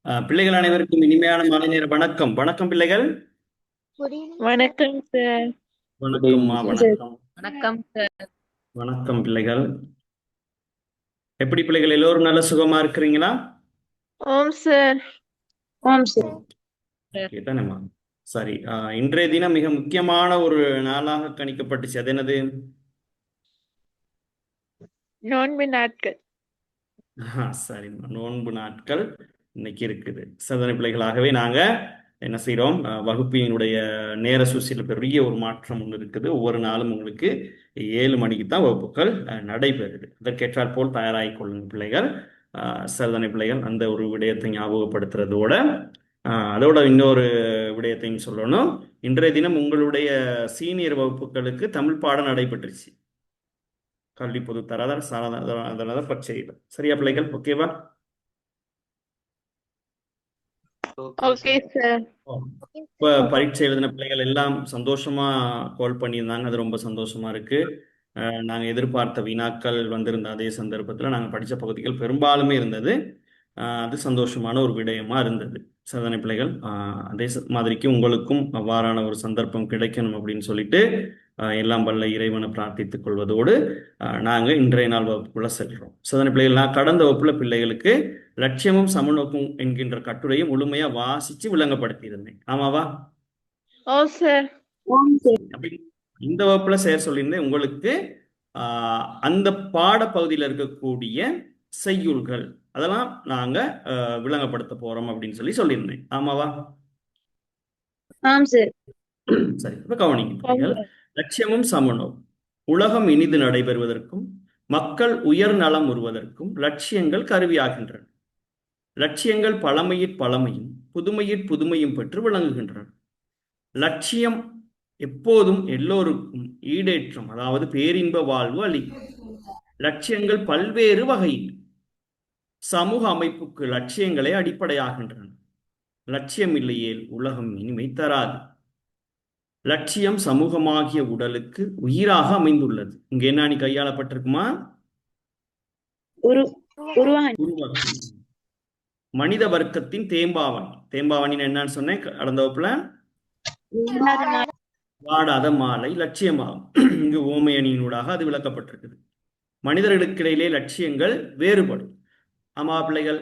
பிள்ளைகள் அனைவருக்கும் இனிமையான மாலை நேர வணக்கம். வணக்கம் பிள்ளைகள். வணக்கம் சார். Good evening, வணக்கம்மா, sir. வணக்கம். வணக்கம் சார். வணக்கம் பிள்ளைகள். எப்படி பிள்ளைகள் எல்லோரும் நல்ல சுகமா இருக்கிறீங்களா? ஓம் சார். Om sir. தானேம்மா? சரி. இன்றைய தினம் மிக முக்கியமான ஒரு நாளாக கணிக்கப்பட்டுச்சு. அது என்னது? நோன்பு நாட்கள். சரிம்மா, நோன்பு நாட்கள் இன்னைக்கு இருக்குது. சோதனை பிள்ளைகளாகவே நாங்க என்ன செய்றோம்? வகுப்பினுடைய நேர சூழ்ச்சியில் பெரிய ஒரு மாற்றம் ஒன்று இருக்குது. ஒவ்வொரு நாளும் உங்களுக்கு 7 மணிக்கு தான் வகுப்புகள் நடைபெறுது. அதற்கேற்றாற் போல் தயாராகிக் கொள்ளுங்க பிள்ளைகள். சோதனை பிள்ளைகள் அந்த ஒரு விடயத்தை ஞாபகப்படுத்துறதோட அதோட இன்னொரு விடயத்தையும் சொல்லணும். இன்றைய தினம் உங்களுடைய சீனியர் வகுப்புகளுக்கு தமிழ் பாடம் நடைபெற்றுச்சு. கல்வி பொது தராதர சாதாரண பரீட்சையில். சரியா பிள்ளைகள்? ஓகேவா? Okay sir. இப்போ பரீட்சை எழுதின பிள்ளைகள் எல்லாம் சந்தோஷமா கால் பண்ணியிருந்தாங்க. அது ரொம்ப சந்தோஷமா இருக்கு. நாங்க எதிர்பார்த்த வினாக்கள் வந்திருந்த அதே சந்தர்ப்பத்தில் நாங்கள் படித்த பகுதிகள் பெரும்பாலுமே இருந்தது. அது சந்தோஷமான ஒரு விடயமா இருந்தது. சாதனை பிள்ளைகள் அதே மாதிரிக்கு உங்களுக்கும் அவ்வாறான ஒரு சந்தர்ப்பம் கிடைக்கணும் அப்படின்னு சொல்லிட்டு எல்லாம் வல்ல இறைவனை பிரார்த்தித்துக் கொள்வதோடு நாங்கள் இன்றைய நாள் வகுப்புக்குள்ள செல்றோம். சாதனை பிள்ளைகள், நான் கடந்த வகுப்புல பிள்ளைகளுக்கு லட்சியமும் சமநோக்கும் என்கின்ற கட்டுரையை முழுமையா வாசிச்சு விளங்கப்படுத்தி இருந்தேன். ஆமாவா? ஓ சார். Om sir. அப்படி இந்த வகுப்புல சேர் சொல்லியிருந்தேன் உங்களுக்கு. அந்த பாடப்பகுதியில் இருக்கக்கூடிய செய்யுள்கள் அதெல்லாம் நாங்க விளங்கப்படுத்த போறோம் அப்படின்னு சொல்லியிருந்தேன். ஆமாவா? Om sir. சரி, இப்ப கவனிங்க பிள்ளைகள். லட்சியமும் சமநோக்கும். உலகம் இனிது நடைபெறுவதற்கும் மக்கள் உயர் நலம் உறுவதற்கும் லட்சியங்கள் கருவியாகின்றன. லட்சியங்கள் பழமையிற் பழமையும் புதுமையிற் புதுமையும் பெற்று விளங்குகின்றன. லட்சியம் எப்போதும் எல்லோருக்கும் ஈடேற்றம், அதாவது பேரின்ப வாழ்வு அளிக்கும். லட்சியங்கள் பல்வேறு வகையில் சமூக அமைப்புக்கு லட்சியங்களே அடிப்படையாகின்றன. லட்சியம் இல்லையேல் உலகம் இனிமை தராது. லட்சியம் சமூகமாகிய உடலுக்கு உயிராக அமைந்துள்ளது. இங்க என்ன அணி கையாளப்பட்டிருக்குமா? உருவாகி உருவாக்கி. மனித வர்க்கத்தின் தேம்பாவணி. தேம்பாவணின்னு என்னன்னு சொன்னேன் கடந்த வகுப்புல? வாடாத மாலை லட்சியமாகும். இங்கு ஓமை அணியினூடாக அது விளக்கப்பட்டிருக்குது. மனிதர்களுக்கிடையிலே லட்சியங்கள் வேறுபடும். ஆமா பிள்ளைகள்?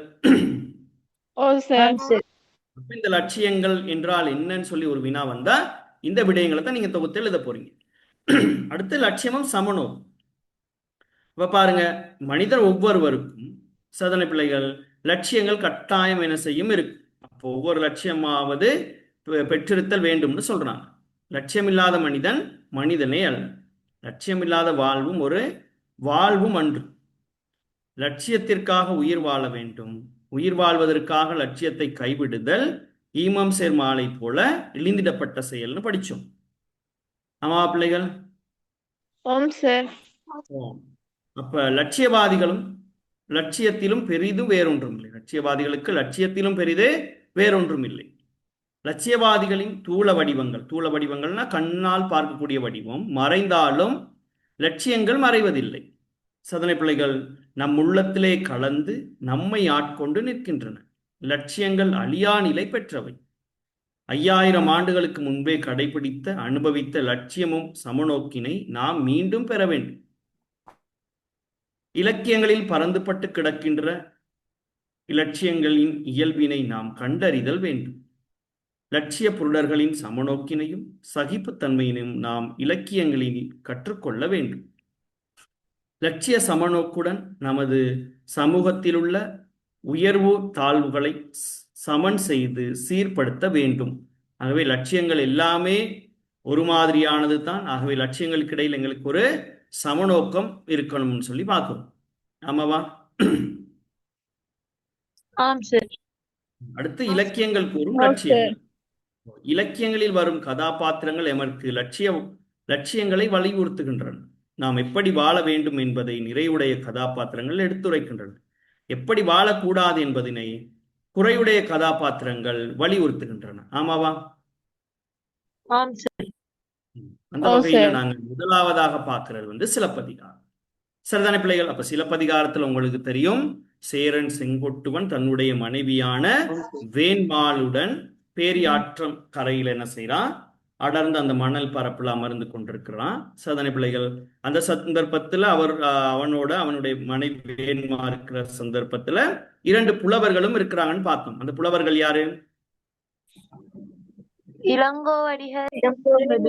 ஓ சார். இந்த லட்சியங்கள் என்றால் என்னன்னு சொல்லி ஒரு வினா வந்தா இந்த விடயங்களை தான் நீங்க தொகுத்து எழுத போறீங்க. அடுத்து லட்சியமும் சமநோக்கும். இப்ப பாருங்க, மனிதர் ஒவ்வொருவருக்கும் சாதனை பிள்ளைகள் லட்சியங்கள் கட்டாயம் என்ன செய்யும் இருக்கு. அப்போ ஒவ்வொரு லட்சியமாவது பெற்றிருத்தல் வேண்டும்னு சொல்றாங்க. லட்சியம் இல்லாத மனிதன் மனிதனே அல்ல. லட்சியம் இல்லாத வாழ்வும் ஒரு வாழ்வும் அன்று. லட்சியத்திற்காக உயிர் வாழ வேண்டும். உயிர் வாழ்வதற்காக லட்சியத்தை கைவிடுதல் ஈமம் சேர் மாலை போல இழிந்திடப்பட்ட செயல்னு படிச்சோம். ஆமா பிள்ளைகள்? ஓம் சார். அப்ப லட்சியவாதிகளும் லட்சியத்திலும் பெரிது வேறொன்றும் இல்லை. லட்சியவாதிகளுக்கு லட்சியத்திலும் பெரிது வேறொன்றும் இல்லை. லட்சியவாதிகளின் தூள வடிவங்கள்னா கண்ணால் பார்க்கக்கூடிய வடிவம் மறைந்தாலும் லட்சியங்கள் மறைவதில்லை. சதனை பிள்ளைகள், நம் உள்ளத்திலே கலந்து நம்மை ஆட்கொண்டு நிற்கின்றன. லட்சியங்கள் அழியா நிலை பெற்றவை. 5000 ஆண்டுகளுக்கு முன்பே கடைபிடித்த அனுபவித்த லட்சியமும் சமநோக்கினை நாம் மீண்டும் பெற வேண்டும். இலக்கியங்களில் பறந்துபட்டு கிடக்கின்ற இலட்சியங்களின் இயல்பினை நாம் கண்டறிதல் வேண்டும். லட்சிய புருடர்களின் சமநோக்கினையும் சகிப்புத்தன்மையினையும் நாம் இலக்கியங்களில் கற்றுக்கொள்ள வேண்டும். லட்சிய சமநோக்குடன் நமது சமூகத்திலுள்ள உயர்வு தாழ்வுகளை சமன் செய்து சீர்படுத்த வேண்டும். ஆகவே லட்சியங்கள் எல்லாமே ஒரு மாதிரியானது தான். ஆகவே லட்சியங்களுக்கு இடையில் எங்களுக்கு ஒரு சமநோக்கம் இருக்கணும்னு சொல்லி பார்க்கிறோம். ஆமாவா? அடுத்து இலக்கியங்கள் கூறும் லட்சியங்கள். இலக்கியங்களில் வரும் கதாபாத்திரங்கள் எமக்கு லட்சியங்களை வலியுறுத்துகின்றன. நாம் எப்படி வாழ வேண்டும் என்பதை நிறைவுடைய கதாபாத்திரங்கள் எடுத்துரைக்கின்றன. எப்படி வாழக்கூடாது என்பதனை குறையுடைய கதாபாத்திரங்கள் வலியுறுத்துகின்றன. ஆமாவா? அந்த வகையில நாங்கள் முதலாவதாக பார்க்கிறது சிலப்பதிகாரம். சரிதானே பிள்ளைகள்? அப்ப சிலப்பதிகாரத்துல உங்களுக்கு தெரியும் சேரன் செங்கொட்டுவன் தன்னுடைய மனைவியான வேண்மாளுடன் பேரியாற்றம் கரையில் என்ன செய்யறான், அடர்ந்து அந்த மணல் பரப்புல அமர்ந்து கொண்டிருக்கிறான். சாதனை பிள்ளைகள் அந்த சந்தர்ப்பத்துல அவனோட அவனுடைய மனைவி வேண்மா இருக்கிற சந்தர்ப்பத்துல 2 புலவர்களும் இருக்கிறாங்கன்னு பார்த்தோம். அந்த புலவர்கள் யாரு? இளங்கோவடிகள்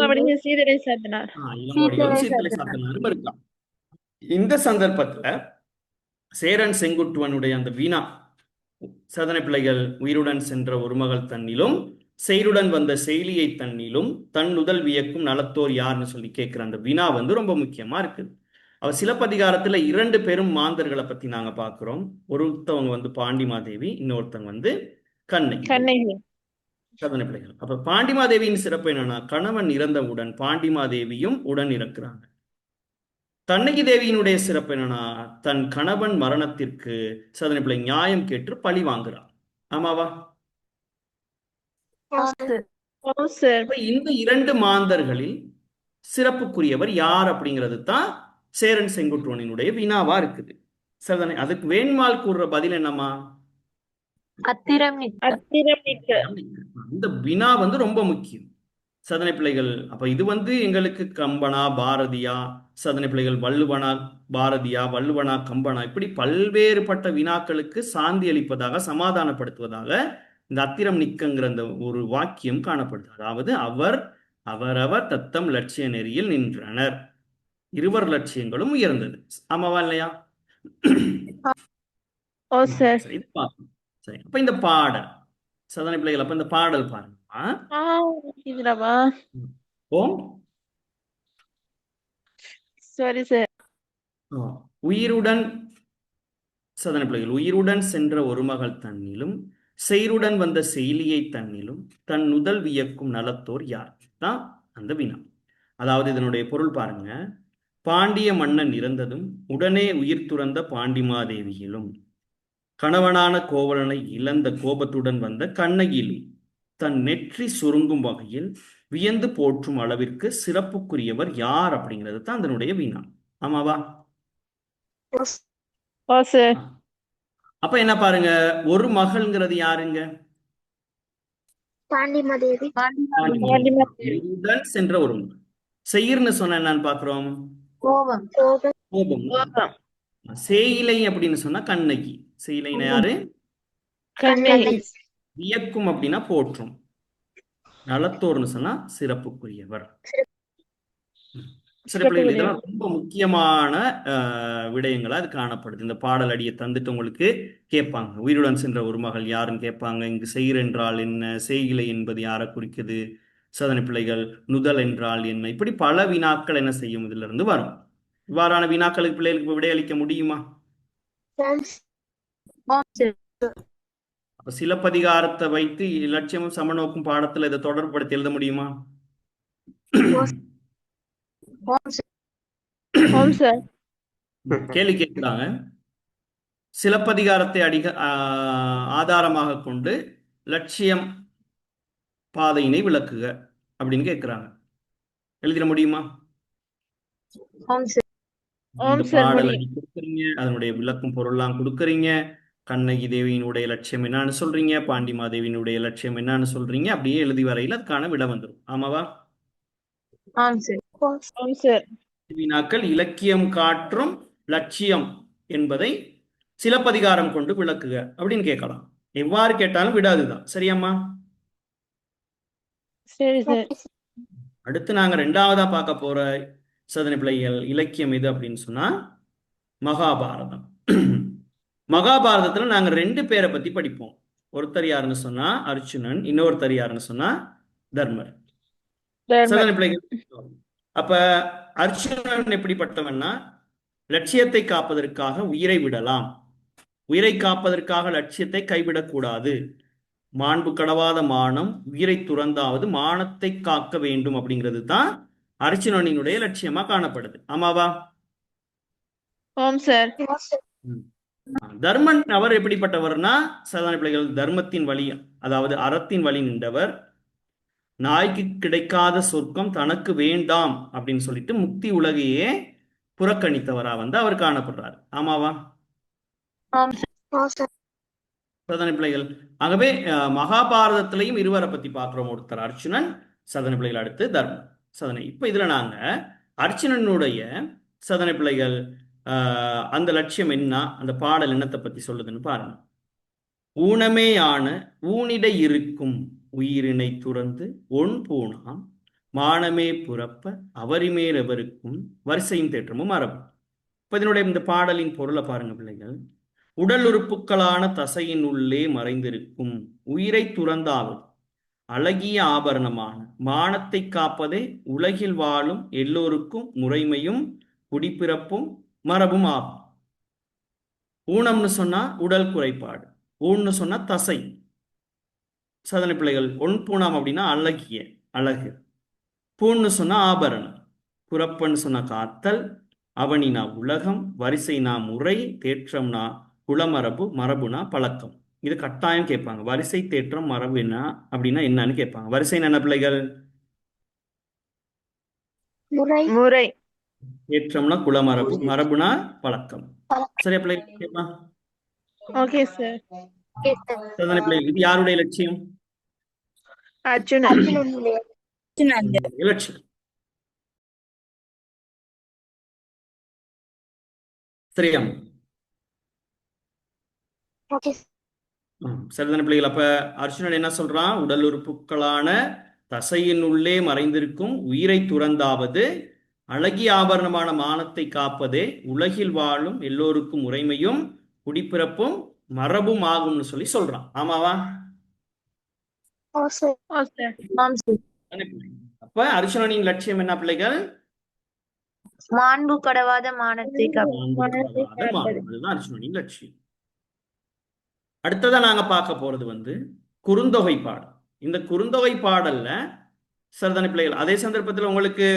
அப்படிங்க சீதரை சாத்தனார். இளங்கோவடிகளும் சீர்தலை சாத்தனாரும் இருக்கான். இந்த சந்தர்ப்பத்துல சேரன் செங்குட்டுவனுடைய அந்த வீணா, சாதனை பிள்ளைகள் உயிருடன் சென்ற ஒரு மகள் தன்னிலும் செயலுடன் வந்த செயலியை தன்னிலும் தன் முதல் வியக்கும் நலத்தோர் யாருன்னு சொல்லி கேட்கிற அந்த வினா ரொம்ப முக்கியமா இருக்குது. அவ சிலப்பதிகாரத்துல 2 பேரும் மாந்தர்களை பத்தி நாங்க பாக்குறோம். ஒருத்தவங்க பாண்டிமாதேவி, இன்னொருத்தவங்க கண்ணகி. கண்ணகி. சாதனை பிள்ளைகள். அப்ப பாண்டிமாதேவியின் சிறப்பு என்னன்னா, கணவன் இறந்தவுடன் பாண்டிமாதேவியும் உடன் இறக்குறாங்க. கண்ணகி தேவியினுடைய சிறப்பு என்னன்னா, தன் கணவன் மரணத்திற்கு சாதனை பிள்ளை நியாயம் கேட்டு பழி வாங்குறான். ஆமாவா? இந்த 2 மாந்தர்களில் சிறப்புக்குரியவர் யார் அப்படிங்கிறது தான் சேரன் செங்குட்டுவனினுடைய வினாவா இருக்குது. சரிதானே? அதுக்கு வேண்மாள் கூறுற பதில் என்னமா? இந்த வினா ரொம்ப முக்கியம். சாதனை பிள்ளைகள். அப்ப இது எங்களுக்கு கம்பனா பாரதியா, சாதனை பிள்ளைகள் வள்ளுவனா பாரதியா, வள்ளுவனா கம்பனா, இப்படி பல்வேறுபட்ட வினாக்களுக்கு சாந்தி அளிப்பதாக, சமாதானப்படுத்துவதாக இந்த அத்திரம் நிற்கிற அந்த ஒரு வாக்கியம் காணப்படுது. அதாவது அவரவர் தத்தம் லட்சிய நெறியில் நின்றனர், இருவர் லட்சியங்களும் உயர்ந்தது. ஆமாவா இல்லையா? சரி, அப்ப இந்த பாடல் சாதனை பிள்ளைகள், அப்ப இந்த பாடல் பாருங்க. உயிருடன் சாதனை பிள்ளைகள் உயிருடன் சென்ற ஒரு மகள் தன்னிலும் செயலுடன் வந்த செயலியை தன்னிலும் தன் முதல் வியக்கும் நலத்தோர் யார் தான் அந்த வினா. அதாவது இதனுடைய பொருள் பாருங்க. பாண்டிய மன்னன் இறந்ததும் உடனே உயிர் துறந்த பாண்டிமாதேவியிலும் கணவனான கோவலனை இழந்த கோபத்துடன் வந்த கண்ணகியிலும் தன் நெற்றி சுருங்கும் வகையில் வியந்து போற்றும் அளவிற்கு சிறப்புக்குரியவர் யார் அப்படிங்கிறது தான் அதனுடைய வினா. ஆமாவா? அப்ப என்ன பாருங்க, ஒரு மகள்ங்கிறது யாருங்க? பாண்டிமாதேவி. சென்ற ஒரு மகள். செயிர்னு சொன்ன என்னன்னு பாக்குறோம்? கோபம். சேயிலை அப்படின்னு சொன்னா கண்ணகி. சேயிலைனா யாரு? கண்ணகி. வியக்கும் அப்படின்னா போற்றும். நலத்தோர்னு சொன்னா சிறப்புக்குரியவர். சிறப்புகள். இதெல்லாம் ரொம்ப முக்கியமான விடயங்களா அது காணப்படுது. இந்த பாடல் அடியை தந்துட்டு உங்களுக்கு கேட்பாங்க, உயிருடன் சென்ற ஒரு மகள் யாருன்னு கேட்பாங்க. இங்கு செயிர் என்றால் என்ன, செய்கிலை என்பது யாரை குறிக்குது, சாதனை பிள்ளைகள் நுதல் என்றால் என்ன, இப்படி பல வினாக்கள் என்ன செய்யும் இதுல இருந்து வரும். இவ்வாறான வினாக்களுக்கு பிள்ளைகளுக்கு விடையளிக்க முடியுமா? அப்ப சிலப்பதிகாரத்தை வைத்து இலட்சியமும் சமநோக்கும் பாடத்துல இதை தொடர்புபடுத்தி எழுத முடியுமா? கேள்வி கேட்கிறாங்க. சிலப்பதிகாரத்தை ஆதாரமாக கொண்டு லட்சியம் பாதையினை விளக்குக அப்படின்னு கேட்கிறாங்க. எழுதிட முடியுமா? பாடல் அடி கொடுக்குறீங்க, அதனுடைய விளக்கும் பொருள்லாம் கொடுக்குறீங்க, கண்ணகி தேவியினுடைய லட்சியம் என்னன்னு சொல்றீங்க, பாண்டிமாதேவியினுடைய லட்சியம் என்னன்னு சொல்றீங்க, அப்படியே எழுதி வரையில் அதுக்கான விட வந்துடும். ஆமாவா? வினாக்கள் இலக்கியம் காற்றும் லட்சியம் என்பதை சிலப்பதிகாரம் கொண்டு விளக்குக அப்படின்னு கேட்கலாம். எவ்வாறு கேட்டாலும் விடாதுதான். சரியாம்மா? அடுத்து நாங்க 2வதா பார்க்க போற சாதனை பிள்ளைகள் இலக்கியம் எது அப்படின்னு சொன்னா மகாபாரதம். மகாபாரதத்துல நாங்க 2 பேரை பத்தி படிப்போம். ஒருத்தர் யாருன்னு சொன்னா அர்ஜுனன், இன்னொருத்தர் யாருன்னு சொன்னா தர்மர். சாதனை பிள்ளைகள். அப்ப அர்ஜுனன் எப்படிப்பட்டவன்னா, லட்சியத்தை காப்பதற்காக உயிரை விடலாம், உயிரை காப்பதற்காக லட்சியத்தை கைவிடக்கூடாது, மாண்பு கடவாத மானம் உயிரை துறந்தாவது மானத்தை காக்க வேண்டும் அப்படிங்கிறது தான் அர்ஜுனனினுடைய லட்சியமா காணப்படுது. ஆமாவா? தர்மன் அவர் எப்படிப்பட்டவர்னா, சாதாரண பிள்ளைகள் தர்மத்தின் வழி, அதாவது அறத்தின் வழி நின்றவர், நாய்க்கு கிடைக்காத சொர்க்கம் தனக்கு வேண்டாம் அப்படின்னு சொல்லிட்டு முக்தி உலகையே புறக்கணித்தவரா அவர் காணப்படுறார். ஆமாவா? சதன பிள்ளைகள். ஆகவே மகாபாரதத்திலையும் இருவரை பத்தி பார்க்கிறோம். ஒருத்தர் அர்ச்சுனன், சதன பிள்ளைகள், அடுத்து தர்மன், சதனை. இப்ப இதுல நாங்க அர்ச்சுனனுடைய சதன பிள்ளைகள் அந்த லட்சியம் என்ன, அந்த பாடல் என்னத்தை பத்தி சொல்லுதுன்னு பாருங்க. ஊனமேயான ஊனிடை இருக்கும் உயிரினை துறந்து ஒன் பூணாம் மானமே புறப்ப அவரிமேல் எவருக்கும் வரிசையும் தேற்றமும் மரபும். இப்ப இதனுடைய இந்த பாடலின் பொருளை பாருங்க பிள்ளைகள். உடல் உறுப்புகளான தசையின் உள்ளே மறைந்திருக்கும் உயிரை துறந்தாவது அழகிய ஆபரணமான மானத்தை காப்பதே உலகில் வாழும் எல்லோருக்கும் முறைமையும் குடிப்பிறப்பும் மரபும் ஆகும். ஊனம்னு சொன்னா உடல் குறைபாடு, ஊன்னு சொன்னா தசை. சதனை பிள்ளைகள். ஒன் பூணாம் அப்படின்னா அழகிய, அழகு. பூன்னு சொன்னா ஆபரணம், புறப்பன்னு சொன்னா காத்தல், அவனினா உலகம், வரிசைனா முறை, தேற்றம்னா குலமரபு, மரபுனா பழக்கம். இது கட்டாயம் கேட்பாங்க. வரிசை, தேற்றம், மரபு என்ன அப்படின்னா என்னன்னு கேட்பாங்க. வரிசை என்ன பிள்ளைகள்? முறை. தேற்றம்னா குலமரபு, மரபுனா பழக்கம். சரியா பிள்ளைகள்? கேட்பா. Okay sir. சதனை பிள்ளைகள். இது யாருடைய லட்சியம்? அர்ஜுனன். லட்சியம். சரியா? சரிதான பிள்ளைகள்? அப்ப அர்ஜுனன் என்ன சொல்றான்? உடல் உறுப்புகளான தசையின் உள்ளே மறைந்திருக்கும் உயிரை துறந்தாவது அழகிய ஆபரணமான மானத்தை காப்பதே உலகில் வாழும் எல்லோருக்கும் முறைமையும் குடிப்பிறப்பும் மரபும் ஆகும்னு சொல்லி சொல்றான். ஆமாவா? அப்ப அர்ஜுனனின் லட்சியம் என்ன பிள்ளைகள்? மாண்பு கடவாத மானத்தை அதுதான் அர்ஜுனனின் லட்சியம். அடுத்ததா நாங்க பார்க்க போறது குறுந்தொகை பாடல். இந்த குறுந்தொகை பாடல்ல சரிதானே பிள்ளைகள்? அதே சந்தர்ப்பத்தில் உங்களுக்கு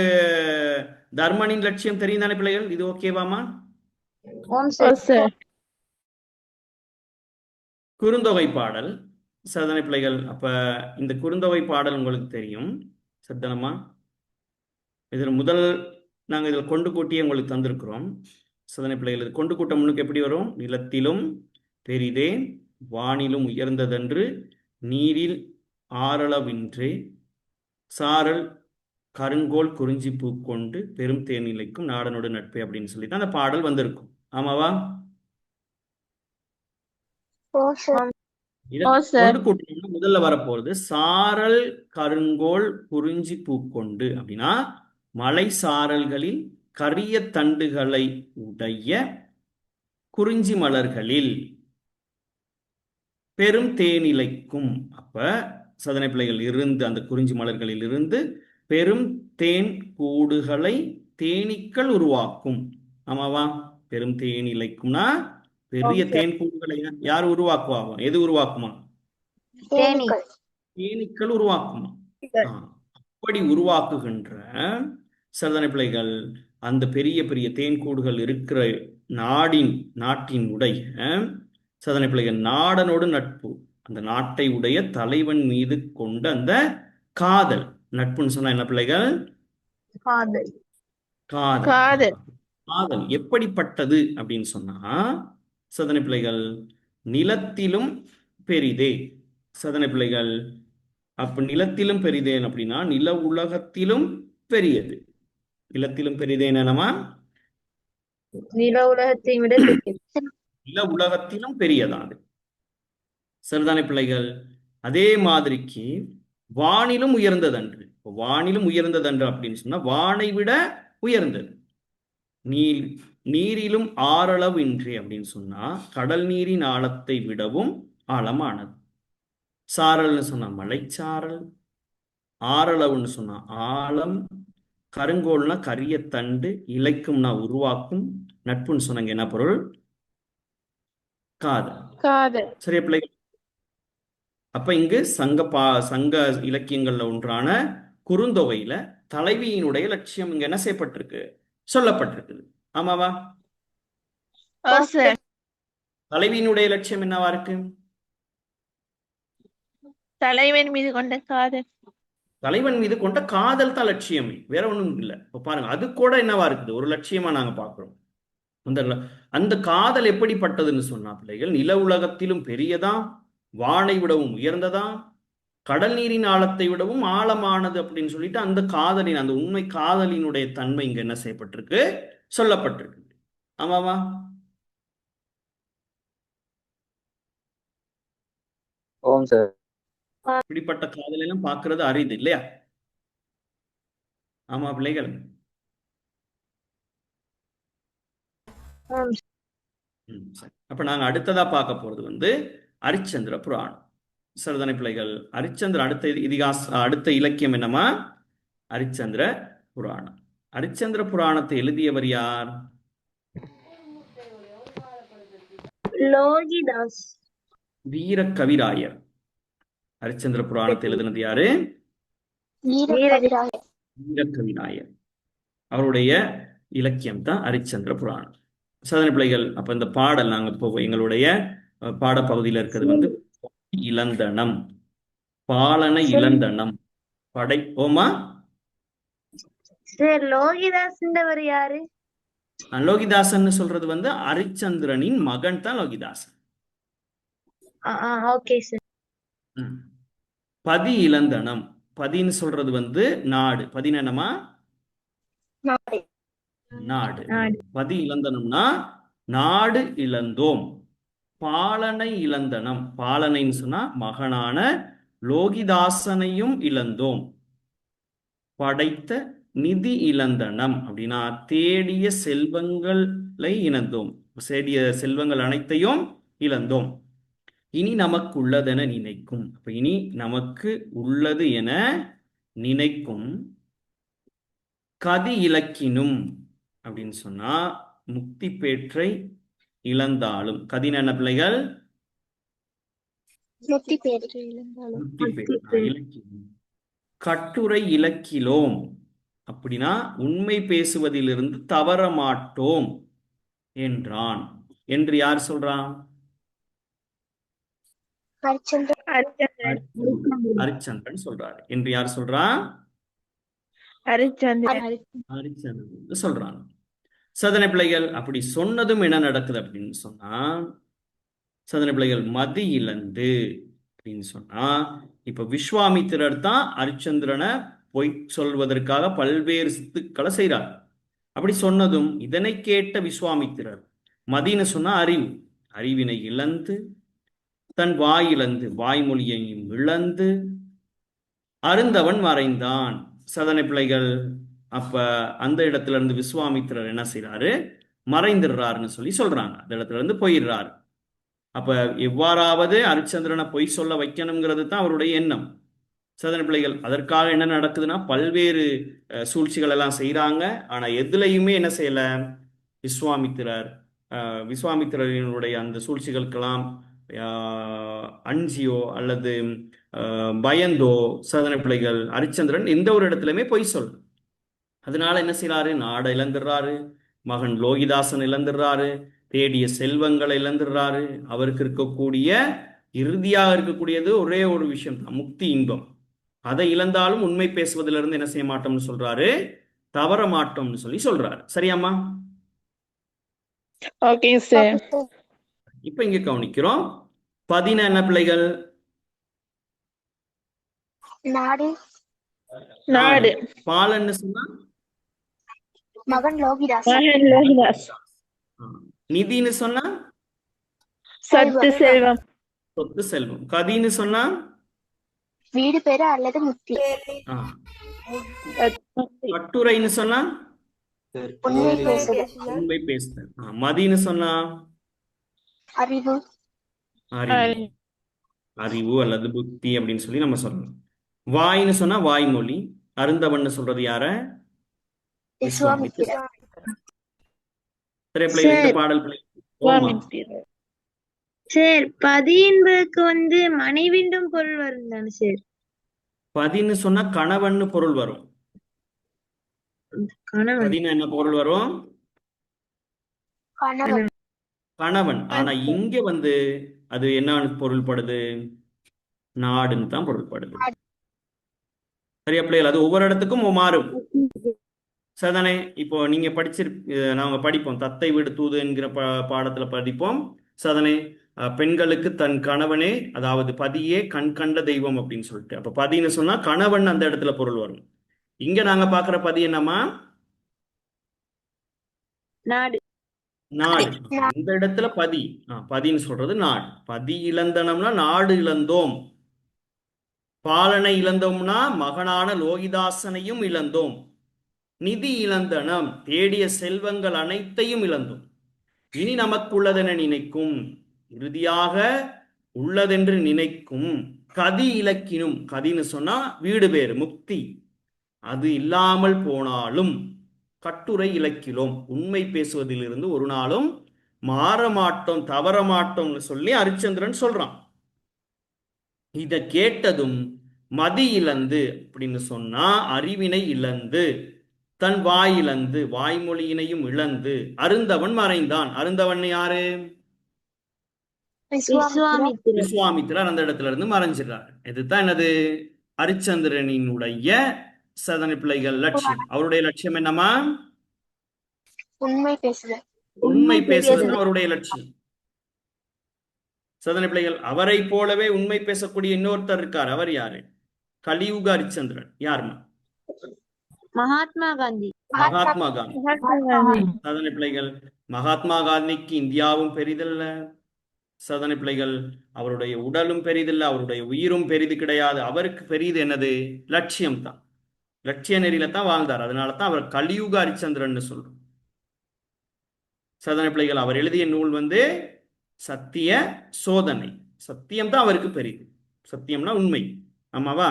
தர்மனின் லட்சியம் தெரியும் தானே பிள்ளைகள்? இது ஓகேவாமா? குறுந்தொகை பாடல் சரிதானே பிள்ளைகள்? அப்ப இந்த குறுந்தொகை பாடல் உங்களுக்கு தெரியும் சரிதானமா? இதில் முதல் நாங்கள் இதில் கொண்டு கூட்டியே உங்களுக்கு தந்திருக்கிறோம் சரிதானே பிள்ளைகள்? இது கொண்டு கூட்டம் முன்னுக்கு எப்படி வரும்? நிலத்திலும் பெரிதே வானிலும் உயர்ந்ததன்று நீரில் ஆரளவின்றே சாரல் கருங்கோல் குறிஞ்சி பூ கொண்டு பெரும் தேனிலைக்கும் நாடனோடு நட்பே அப்படின்னு சொல்லிட்டு அந்த பாடல் வந்திருக்கும். ஆமாவா? முதல்ல வரப்போறது சாரல் கருங்கோல் குறிஞ்சி பூ கொண்டு அப்படின்னா மலை சாரல்களில் கரிய தண்டுகளை உடைய குறிஞ்சி மலர்களில் பெரும் தேனிலைக்கும். அப்ப சதனை பிள்ளைகள் இருந்து அந்த குறிஞ்சி மலர்களில் இருந்து பெரும் தேன் கூடுகளை தேனீக்கள் உருவாக்கும். ஆமாவா? பெரும் தேனிலைக்கும்னா பெரிய தேன் கூடுகளை யார் உருவாக்குவாங்க? எது உருவாக்குமா? தேனீக்கள் உருவாக்குமா? அப்படி உருவாக்குகின்ற சதனை பிள்ளைகள் அந்த பெரிய பெரிய தேன் கூடுகள் இருக்கிற நாட்டின் உடைய சதனை பிள்ளைகள் நாடனோடு நட்பு, அந்த நாட்டை உடைய தலைவன் மீது கொண்ட அந்த காதல். நட்புன்னு சொன்னா என்ன பிள்ளைகள்? காதல் எப்படிப்பட்டது அப்படின்னு சொன்னா சதனை பிள்ளைகள் நிலத்திலும் பெரிதே. சதனை பிள்ளைகள் அப்ப நிலத்திலும் பெரிதேன் அப்படின்னா நில உலகத்திலும் பெரியது. நிலத்திலும் பெரிதேன் என்னமா? நில உலகத்தை விட நில உலகத்திலும் பெரியதாது. சரிதானே பிள்ளைகள்? அதே மாதிரிக்கு வானிலும் உயர்ந்ததன்று. வானிலும் உயர்ந்ததன்று அப்படின்னு சொன்னா வானை விட உயர்ந்தது. நீரிலும் ஆறளவு இன்றி அப்படின்னு சொன்னா கடல் நீரின் ஆழத்தை விடவும் ஆழமானது. சாரல்னு சொன்னா மலைச்சாரல், ஆறளவுன்னு சொன்னா ஆழம், கருங்கோல்னா கரிய தண்டு, இலைக்கும்னா உருவாக்கும், நட்புன்னு சொன்னாங்க என்ன பொருள்? காதல். சரியா பிள்ளைகள்? அப்ப இங்கு சங்க இலக்கியங்கள்ல ஒன்றான குறுந்தொகையில தலைவியினுடைய லட்சியம் இங்க என்ன செய்யப்பட்டிருக்கு? சொல்லப்பட்டிருக்குது. ஆமாவா? தலைவியினுடைய லட்சியம் என்னவா இருக்கு? தலைவன் மீது கொண்ட காதல். தலைவன் மீது கொண்ட காதல் தான் லட்சியமே, வேற ஒண்ணும் இல்லை. இப்ப பாருங்க, அது கூட என்னவா இருக்குது? ஒரு லட்சியமா நாங்க பாக்குறோம். அந்த அந்த காதல் எப்படிப்பட்டதுன்னு சொன்னா பிள்ளைகள், நில உலகத்திலும் பெரியதாம், வானை விடவும் உயர்ந்ததாம், கடல் நீரின் ஆழத்தை விடவும் ஆழமானது அப்படின்னு சொல்லிட்டு அந்த காதலின், அந்த உண்மை காதலினுடைய தன்மை இங்க என்ன செய்யப்பட்டிருக்கு, சொல்லப்பட்டிருக்கு. ஆமாவா? ஓம் சார். இப்படிப்பட்ட காதல் எல்லாம் பார்க்கிறது அரிது இல்லையா? ஆமா பிள்ளைகள். சரி. அப்ப நாங்க அடுத்ததா பார்க்க போறது வந்து அரிச்சந்திர புராணம். சரிதானே பிள்ளைகள்? அரிச்சந்திர அடுத்த இலக்கியம் என்னமா? அரிச்சந்திர புராணம். அரிச்சந்திர புராணத்தை எழுதியவர் யார்? லோகிதாஸ். வீர கவிராயர். ஹரிச்சந்திர புராணத்தை எழுதினது யாரு? வீர கவிராயர். அவருடைய இலக்கியம் தான் ஹரிச்சந்திர புராணம். சாதனை பிள்ளைகள், அப்ப இந்த பாடல் நாங்க இப்போ எங்களுடைய பாடப்பகுதியில் இருக்கிறது வந்து இளந்தனம், பாலன இளந்தனம் படைப்போமா? சார் லோகிதாஸ்ன்றவர் யாரு? லோகிதாசன் சொல்றது வந்து ஹரிச்சந்திரனின் மகன் தான் லோகிதாசன். Okay sir. பதி இளந்தனம், பதின்னு சொல்றது வந்து நாடு. பதின்னு என்னமா? நாடு. பதி இளந்தனம்னா நாடு இழந்தோம். பாலனை இளந்தனம், பாலனைன்னு சொன்னா மகனான லோகிதாசனையும் இழந்தோம். படைத்த நிதி இழந்தனம் அப்படின்னா தேடிய செல்வங்களை இழந்தோம், தேடிய செல்வங்கள் அனைத்தையும் இழந்தோம். இனி நமக்கு உள்ளதென நினைக்கும், அப்ப இனி நமக்கு உள்ளது என நினைக்கும் கதி இலக்கினும் அப்படின்னு சொன்னா முக்தி பேற்றை இழந்தாலும். கதின என்ன பிள்ளைகள்? முக்தி பேற்றை இலக்கினும். கட்டுரை இலக்கிலோம் அப்படின்னா உண்மை பேசுவதிலிருந்து தவற மாட்டோம் என்றான். என்று யார் சொல்றான்? ஹரிச்சந்திரன் சொல்றாரு. என்று யார் சொல்றான்? ஹரிச்சந்திரன் சொல்றான். சதனை பிள்ளைகள், அப்படி சொன்னதும் என்ன நடக்குது அப்படின்னு சொன்னா, சதனை பிள்ளைகள் மதி இழந்து அப்படின்னு சொன்னா, இப்ப விஸ்வாமித்திரர் தான் ஹரிச்சந்திரனை பொய் சொல்வதற்காக பல்வேறு சித்துக்களை செய்கிறார். அப்படி சொன்னதும் இதனை கேட்ட விஸ்வாமித்திரர், மதின்னு சொன்னா அறிவு, அறிவினை இழந்து தன் வாயிழந்து வாய்மொழியையும் இழந்து அருந்தவன் மறைந்தான். சதனை பிள்ளைகள், அப்ப அந்த இடத்துல இருந்து விஸ்வாமித்திரர் என்ன செய்யறாரு? மறைந்துடுறாருன்னு சொல்லி சொல்றாங்க. அந்த இடத்துல இருந்து போயிடுறாரு. அப்ப எவ்வாறாவது ஹரிச்சந்திரனை பொய் சொல்ல வைக்கணுங்கிறது தான் அவருடைய எண்ணம். சதனை பிள்ளைகள், அதற்காக என்ன நடக்குதுன்னா பல்வேறு சூழ்ச்சிகள் எல்லாம் செய்யறாங்க. ஆனா எதுலையுமே என்ன செய்யல விஸ்வாமித்திரனுடைய அந்த சூழ்ச்சிகளுக்கெல்லாம் அஞ்சியோ அல்லது பயந்தோ சதனை பிள்ளைகள் ஹரிச்சந்திரன் எந்த ஒரு இடத்துலயுமே பொய் சொல்ல. அதனால என்ன செய்யறாரு? நாடை இழந்துடுறாரு, மகன் லோகிதாசன் இழந்துடுறாரு, தேடிய செல்வங்களை இழந்துடுறாரு. அவருக்கு இருக்கக்கூடிய இறுதியாக இருக்கக்கூடியது ஒரே ஒரு விஷயம் தான், முக்தி, இன்பம். அதை இழந்தாலும் உண்மை பேசுவதிலிருந்து என்ன செய்ய மாட்டோம்னு சொல்றாரு? தவற மாட்டோம்னு சொல்லி சொல்றாரு. சரியாம்மா? Okay sir. இப்ப இங்க கவனிக்கிறோம். பதின என்ன பிள்ளைகள்? நாடு. நாடு. பாலன்னு சொன்னா மகன் லோகிதாஸ். நிதின்னு சொன்னா சொத்து செல்வம். சொத்து செல்வம். கதின்னு சொன்னா வீடு பேரு அல்லது முக்தி. கட்டுரைன்னு சொன்னா உண்மை பேசுதல். மதின்னு சொன்னா அறிவு. அறிவு அல்லது புத்தி அப்படின்னு சொல்லி நம்ம சொல்லலாம். வாய்ன்னு சொன்னா வாய்மொழி. அருந்தவன் சொல்றது யார? விஸ்வாமித்திரர். பாடல் சார் பதி என்பதற்கு வந்து மனைவிண்டும் பொருள் வரும் தானே சார்? பதின்னு சொன்னா கணவன் பொருள் வரும். பதினா என்ன பொருள் வரும்? கணவன். ஆனா இங்க வந்து அது என்ன பொருள்படுது? நாடுன்னு தான் பொருள்படுது. சரியா பிள்ளைகள்? அது ஒவ்வொரு இடத்துக்கும் மாறும். சரிதானே? இப்போ நீங்க நாங்க படிப்போம் தத்தை வீடு தூது என்கிற பாடத்துல படிப்போம். சரிதானே? பெண்களுக்கு தன் கணவனே, அதாவது பதியே கண் கண்ட தெய்வம் அப்படின்னு சொல்லிட்டு, அப்ப பதின்னு சொன்னா கணவன் அந்த இடத்துல பொருள் வரும். இங்க நாங்க பாக்குற பதி என்னமா? நாடு. நாடு. இந்த இடத்துல பதி, பதின்னு சொல்றது நாடு. பதி இழந்தனம்னா நாடு இழந்தோம். பாலனை இழந்தோம்னா மகனான லோகிதாசனையும் இழந்தோம். நிதி இழந்தனம், தேடிய செல்வங்கள் அனைத்தையும் இழந்தோம். இனி நமக்குள்ளதென நினைக்கும், இறுதியாக உள்ளதென்று நினைக்கும். கதி இலக்கினும், கதின்னு சொன்னா வீடு பேரு முக்தி, அது இல்லாமல் போனாலும் கட்டுரை இலக்கிலோம், உண்மை பேசுவதிலிருந்து ஒரு நாளும் மாற மாட்டோம், தவற மாட்டோம்னு சொல்லி அரிச்சந்திரன் சொல்றான். இத கேட்டதும் மதி இழந்து அப்படின்னு சொன்னா அறிவினை இழந்து, தன் வாயிழந்து, வாய்மொழியினையும் இழந்து அருந்தவன் மறைந்தான். அருந்தவன் யாரு? விஸ்வாமித்திரர். விஸ்வாமித்திரர் அந்த இடத்துல இருந்து மறைஞ்சிடறார். இதுதான் என்னது? அரிச்சந்திரனினுடைய சதனை பிள்ளைகள் லட்சியம். அவருடைய லட்சியம் என்னமா? உண்மை பேசுதல். உண்மை பேசுவது அவருடைய லட்சியம். சதனை பிள்ளைகள், அவரை போலவே உண்மை பேசக்கூடிய இன்னொருத்தர் இருக்கார். அவர் யாரு? கலியுக அரிச்சந்திரன். யாருமா? மகாத்மா காந்தி. மகாத்மா காந்தி. சதனை பிள்ளைகள், மகாத்மா காந்திக்கு இந்தியாவும் பெரிதல்ல. சதனை பிள்ளைகள், அவருடைய உடலும் பெரிதில்லை, அவருடைய உயிரும் பெரிது கிடையாது. அவருக்கு பெரிது என்னது? லட்சியம் தான். லட்சிய நெறியில தான் வாழ்ந்தார். அதனால தான் அவர் கலியுக அரிச்சந்திரன் சொல்றோம். சதனை பிள்ளைகள், அவர் எழுதிய நூல் சத்திய சோதனை. சத்தியம் தான் அவருக்கு பெரிது. சத்தியம்னா உண்மை. ஆமாவா?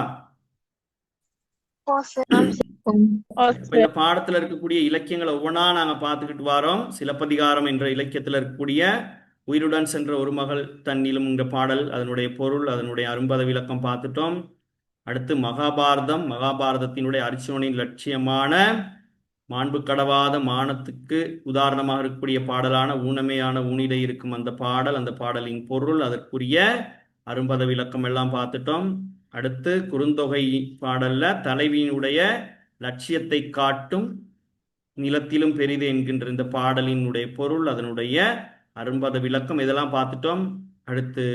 இந்த பாடத்துல இருக்கக்கூடிய இலக்கியங்களை ஒவ்வொன்றா நாங்க பார்த்துக்கிட்டு வரோம். சிலப்பதிகாரம் என்ற இலக்கியத்துல இருக்கக்கூடிய உயிருடன் சென்ற ஒரு மகள் தன்னிலும் என்ற பாடல், அதனுடைய பொருள், அதனுடைய அரும்பத விளக்கம் பார்த்துட்டோம். அடுத்து மகாபாரதம். மகாபாரதத்தினுடைய அர்ஜுனனின் லட்சியமான மாண்பு கடவாத மானத்துக்கு உதாரணமாக இருக்கக்கூடிய பாடலான ஊனமையான ஊனிடை இருக்கும் அந்த பாடல், அந்த பாடலின் பொருள், அதற்குரிய அரும்பத விளக்கம் எல்லாம் பார்த்துட்டோம். அடுத்து குறுந்தொகை பாடல்ல தலைவியினுடைய லட்சியத்தை காட்டும் நிலத்திலும் பெரிது என்கின்ற இந்த பாடலினுடைய பொருள், அதனுடைய அரும்பத விளக்கம், இதெல்லாம் பார்த்துட்டோம். அடுத்து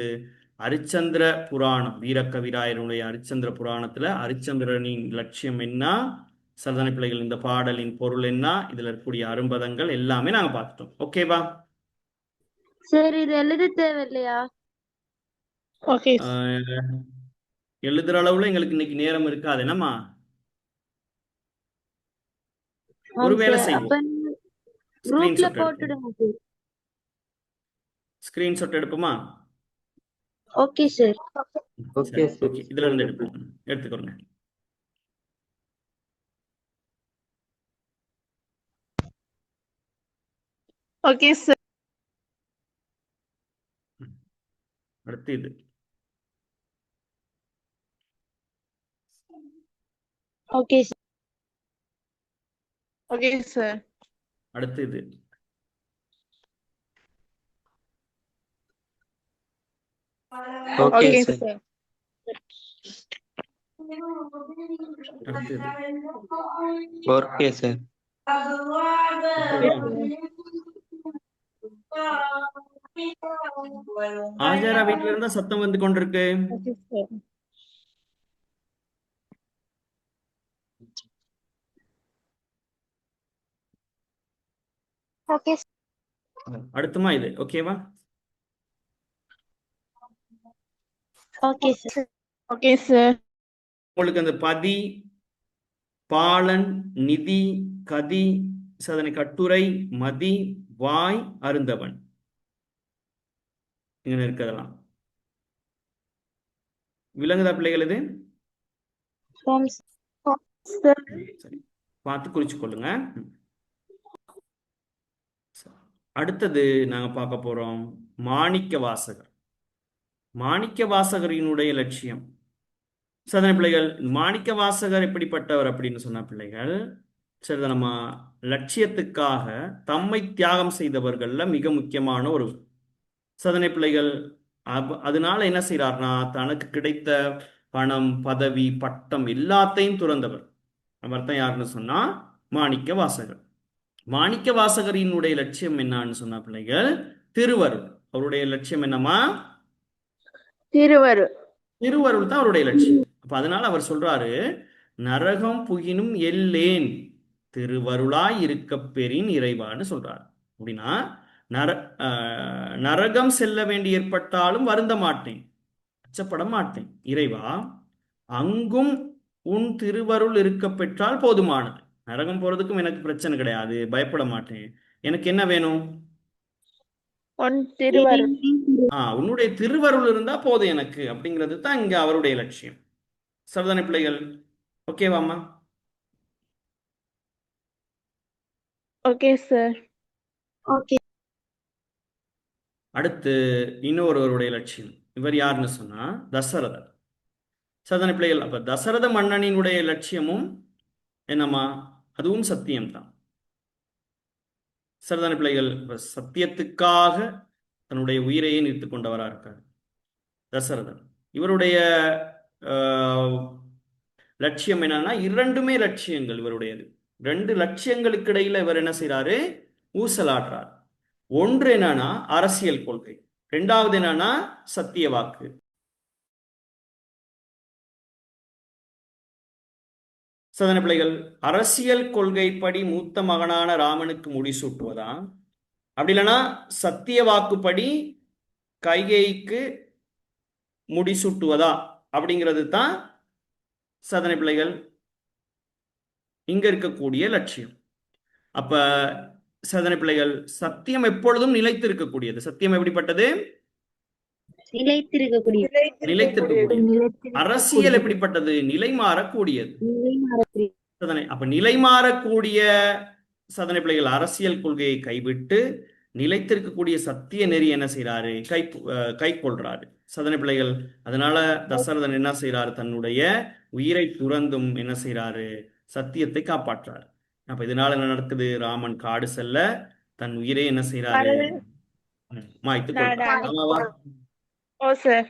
அரிச்சந்திர புராணம், வீரக்கவிராயருடைய அரிச்சந்திர புராணத்துல அரிச்சந்திரனின் லட்சியம் என்ன, சரதனை பிள்ளைகள் இந்த பாடலின் பொருள் என்ன, இதுல இருக்கக்கூடிய அரும்பதங்கள் எல்லாமே நாங்க பார்த்துட்டோம். ஓகேவா? சரி, இது எழுத தேவையில்லையா? ஓகே. எழுதுற அளவுல எங்களுக்கு இன்னைக்கு நேரம் இருக்காது. என்னம்மா? ஒரு வேலை செய்வோம், குரூப்ல போட்டுடுங்க. ஸ்கிரீன்ஷாட் எடுப்போமா? Okay sir. Okay sir. Okay, இதுல இருந்து எடுப்போம். எடுத்துக்கோங்க. Okay sir. அடுத்து இது. Okay sir. Okay sir. அடுத்து இது. Okay okay sir. சார். அடுத்து இது. Okay sir. ஆஜாரா வீட்டுல இருந்தா சத்தம் வந்து கொண்டிருக்கு. Okay sir. ஓகே அடுத்துமா இது. ஓகேவா? Okay sir. Okay sir. உங்களுக்கு அந்த பதி, பாலன், நிதி, கதி, சதனை கட்டுரை, மதி, வாய், அருந்தவன் இங்க இருக்கிறதெல்லாம் விளங்குதா பிள்ளைகள்? இது சரி, பார்த்து குறிச்சு கொள்ளுங்க. அடுத்தது நாங்க பார்க்க போறோம் மாணிக்க வாசகர். மாணிக்க வாசகரினுடைய லட்சியம். சதனை பிள்ளைகள், மாணிக்க வாசகர் எப்படிப்பட்டவர் அப்படின்னு சொன்ன பிள்ளைகள், சரி, நம்ம லட்சியத்துக்காக தம்மை தியாகம் செய்தவர்கள்ல மிக முக்கியமான ஒரு சதனை பிள்ளைகள். அதனால என்ன செய்யறாருன்னா, தனக்கு கிடைத்த பணம், பதவி, பட்டம் எல்லாத்தையும் துறந்தவர். அவர் தான் யாருன்னு சொன்னா மாணிக்க வாசகர். மாணிக்க வாசகரினுடைய லட்சியம் என்னன்னு சொன்ன பிள்ளைகள், திருவருள். அவருடைய லட்சியம் என்னம்மா? திருவருள். திருவருள் தான் அவருடைய லட்சியம். அப்ப அதனால அவர் சொல்றாரு, நரகம் புகினும் எல்லேன் திருவருளாய் இருக்கப் பெறின் இறைவான்னு சொல்றாரு. அப்படின்னா நரகம் செல்ல வேண்டி ஏற்பட்டாலும் வருந்த மாட்டேன், அச்சப்பட மாட்டேன் இறைவா, அங்கும் உன் திருவருள் இருக்க பெற்றால் போதுமானது. நரகம் போறதுக்கும் எனக்கு பிரச்சனை கிடையாது, பயப்பட மாட்டேன். எனக்கு என்ன வேணும்? உன் திருவருள். உன்னுடைய திருவருள் இருந்தா போதும் எனக்கு, அப்படிங்கிறது தான் இங்க அவருடைய லட்சியம். சரிதானே பிள்ளைகள்? ஓகேவாம்மா? Okay sir. ஓகே. அடுத்து இன்னொருவருடைய லட்சியம். இவர் யாருன்னு சொன்னா தசரதர். சரிதானே பிள்ளைகள்? அப்ப தசரத மன்னனினுடைய லட்சியமும் என்னம்மா? அதுவும் சத்தியம்தான். சரிதானே பிள்ளைகள்? சத்தியத்துக்காக தன்னுடைய உயிரையே நிறுத்திக் கொண்டவரா இருக்கார் தசரதன். இவருடைய லட்சியம் என்னன்னா, இரண்டுமே லட்சியங்கள் இவருடையது. ரெண்டு லட்சியங்களுக்கு இடையில இவர் என்ன செய்யறாரு? ஊசலாடுறார். ஒன்று என்னன்னா அரசியல் கொள்கை, ரெண்டாவது என்னன்னா சத்திய வாக்கு. சதன பிள்ளைகள், அரசியல் கொள்கைப்படி மூத்த மகனான ராமனுக்கு முடிசூட்டுவதா, அப்படி இல்லைன்னா சத்திய வாக்குப்படி கைகேயிக்கு முடிசூட்டுவதா அப்படிங்கிறது தான் சதனை பிள்ளைகள் இங்க இருக்கக்கூடிய லட்சியம். அப்ப சதனை பிள்ளைகள், சத்தியம் எப்பொழுதும் நிலைத்து இருக்கக்கூடியது. சத்தியம் எப்படிப்பட்டது? நிலைத்திருக்கக்கூடியது. அரசியல் எப்படிப்பட்டது? நிலை மாறக்கூடியது. அப்ப நிலை மாறக்கூடிய சதனை பிள்ளைகள் அரசியல் கொள்கையை கைவிட்டு நிலைத்திருக்கக்கூடிய சத்திய நெறி என்ன செய்யறாரு? கை கொள்றாரு சதனை பிள்ளைகள். அதனால தசரதன் என்ன செய்யறாரு? தன்னுடைய உயிரை துறந்தும் என்ன செய்யறாரு? சத்தியத்தை காப்பாற்றாரு. அப்ப இதனால என்ன நடக்குது? ராமன் காடு செல்ல தன் உயிரை என்ன செய்யறாரு? மாய்த்து கொள்றாரு. ஓ சார்.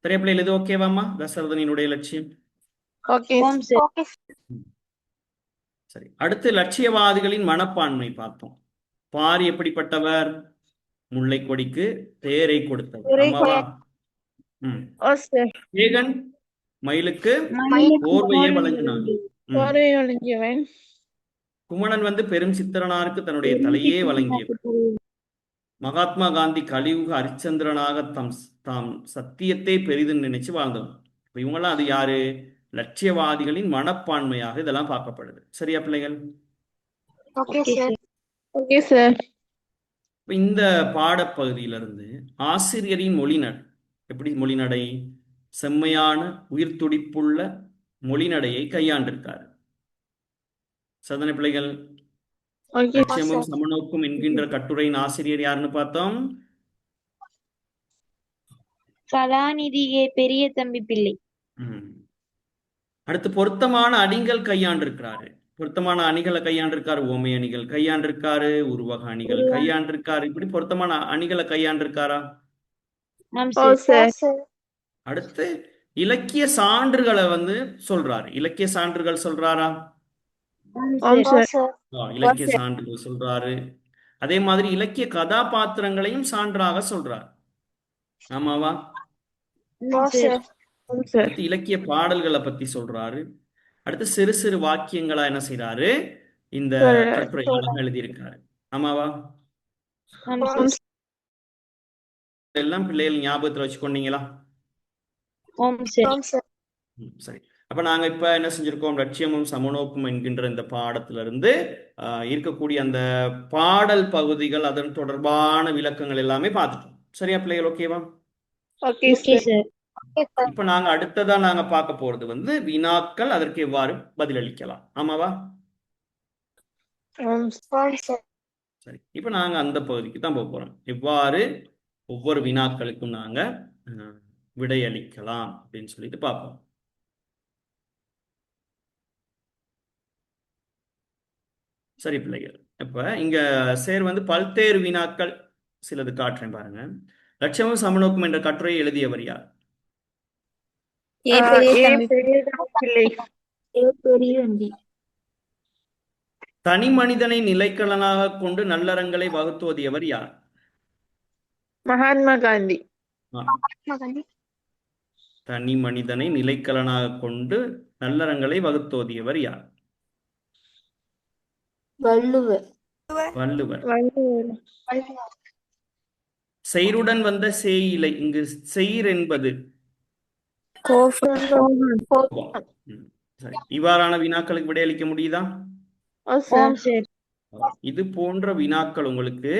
சரியா பிள்ளைகள்? இது ஓகேவாமா தசரதனினுடைய லட்சியம்? ஓகே. ஓகே. சரி, அடுத்து லட்சியவாதிகளின் மனப்பான்மை பார்த்தோம். பாரி எப்படிப்பட்டவர்? முல்லை கொடிக்கு தேரை கொடுத்தவர். ஆமாவா? ஓ சார். ஏகன் மயிலுக்கு போர்வையை வழங்கினான். போர்வை வழங்கியவன். குமணன் பெரும் சித்திரனாருக்கு தன்னுடைய தலையே வழங்கியவர். மகாத்மா காந்தி கலியுக ஹரிச்சந்திரனாக தாம் சத்தியத்தை பெரிதுன்னு நினைச்சு வாழ்ந்தவர். இவங்கெல்லாம் அது யாரு? லட்சியவாதிகளின் மனப்பான்மையாக இதெல்லாம் பார்க்கப்படுது. சரியா பிள்ளைகள்? Okay sir. இந்த பாடப்பகுதியிலிருந்து ஆசிரியரின் மொழிநடை எப்படி? மொழிநடை செம்மையான உயிர் துடிப்புள்ள மொழிநடையை கையாண்டிருக்காரு. சதனை பிள்ளைகள், லட்சியமும் சமநோக்கும் என்கின்ற கட்டுரையின் ஆசிரியர் யாருன்னு பார்த்தோம்? கலாநிதி பெரிய தம்பி பிள்ளை. அடுத்து பொருத்தமான அணிகள் கையாண்டிருக்கிறாரு. பொருத்தமான அணிகளை கையாண்டிருக்காரு. ஓமை அணிகள் கையாண்டிருக்காரு, உருவக அணிகள் கையாண்டிருக்காரு. இப்படி பொருத்தமான அணிகளை கையாண்டிருக்காரா? அடுத்து இலக்கிய சான்றுகளை சொல்றாரு. இலக்கிய சான்றுகள் சொல்றாரா? இலக்கிய சான்றுகள் சொல்றாரு. அதே மாதிரி இலக்கிய கதாபாத்திரங்களையும் சான்றாக சொல்றாரு. ஆமாவா? அடுத்து இலக்கிய பாடல்களை பத்தி சொல்றாரு. அடுத்து சிறு சிறு வாக்கியங்களா என்ன செய்யறாரு? இந்த கட்டுரைகளாக எழுதியிருக்காரு. ஆமாவா? எல்லாம் பிள்ளைகள் ஞாபகத்துல வச்சுக்கொண்டீங்களா? சரி. அப்ப நாங்க இப்ப என்ன செஞ்சிருக்கோம்? லட்சியமும் சமநோக்கும் என்கின்ற இந்த பாடத்துல இருந்து இருக்கக்கூடிய அந்த பாடல் பகுதிகள், அதன் தொடர்பான விளக்கங்கள் எல்லாமே பார்த்துட்டோம். சரியா பிள்ளைகள்? ஓகேவா? இப்ப நாங்க அடுத்ததா நாங்க பார்க்க போறது வினாக்கள், அதற்கு எவ்வாறு பதிலளிக்கலாம். ஆமாவா? சரி, இப்ப நாங்க அந்த பகுதிக்கு தான் போக போறோம். எவ்வாறு ஒவ்வொரு வினாக்களுக்கும் நாங்க விடையளிக்கலாம் அப்படின்னு சொல்லிட்டு பார்ப்போம். சரி பிள்ளைகள், இப்ப இங்க சேர் பல்வேறு வினாக்கள் சிலது காட்டுறேன் பாருங்க. லட்சியமும் சமநோக்கும் என்ற கட்டுரையை எழுதியவர் யார்? ஏ பெரிய ஏ தம்பி பெரிய பிள்ளை. ஏ பெரிய தம்பி தனி மனிதனை நிலைக்கலனாக கொண்டு நல்லறங்களை வகுத்தோதியவர் யார்? மகாத்மா காந்தி. மகாத்மா காந்தி தனி மனிதனை நிலைக்கலனாக கொண்டு நல்லறங்களை வகுத்தோதியவர் யார்? வள்ளுவர் வள்ளுவர். வள்ளுவர். வள்ளுவர் செயிருடன் வந்த சேயிலை. இங்கு செயிர் என்பது கோபம் கோபம். சரி, இவ்வாறான வினாக்களுக்கு விடையளிக்க முடியுதா? ஓ சார். ஓம் சார் இது போன்ற வினாக்கள் உங்களுக்கு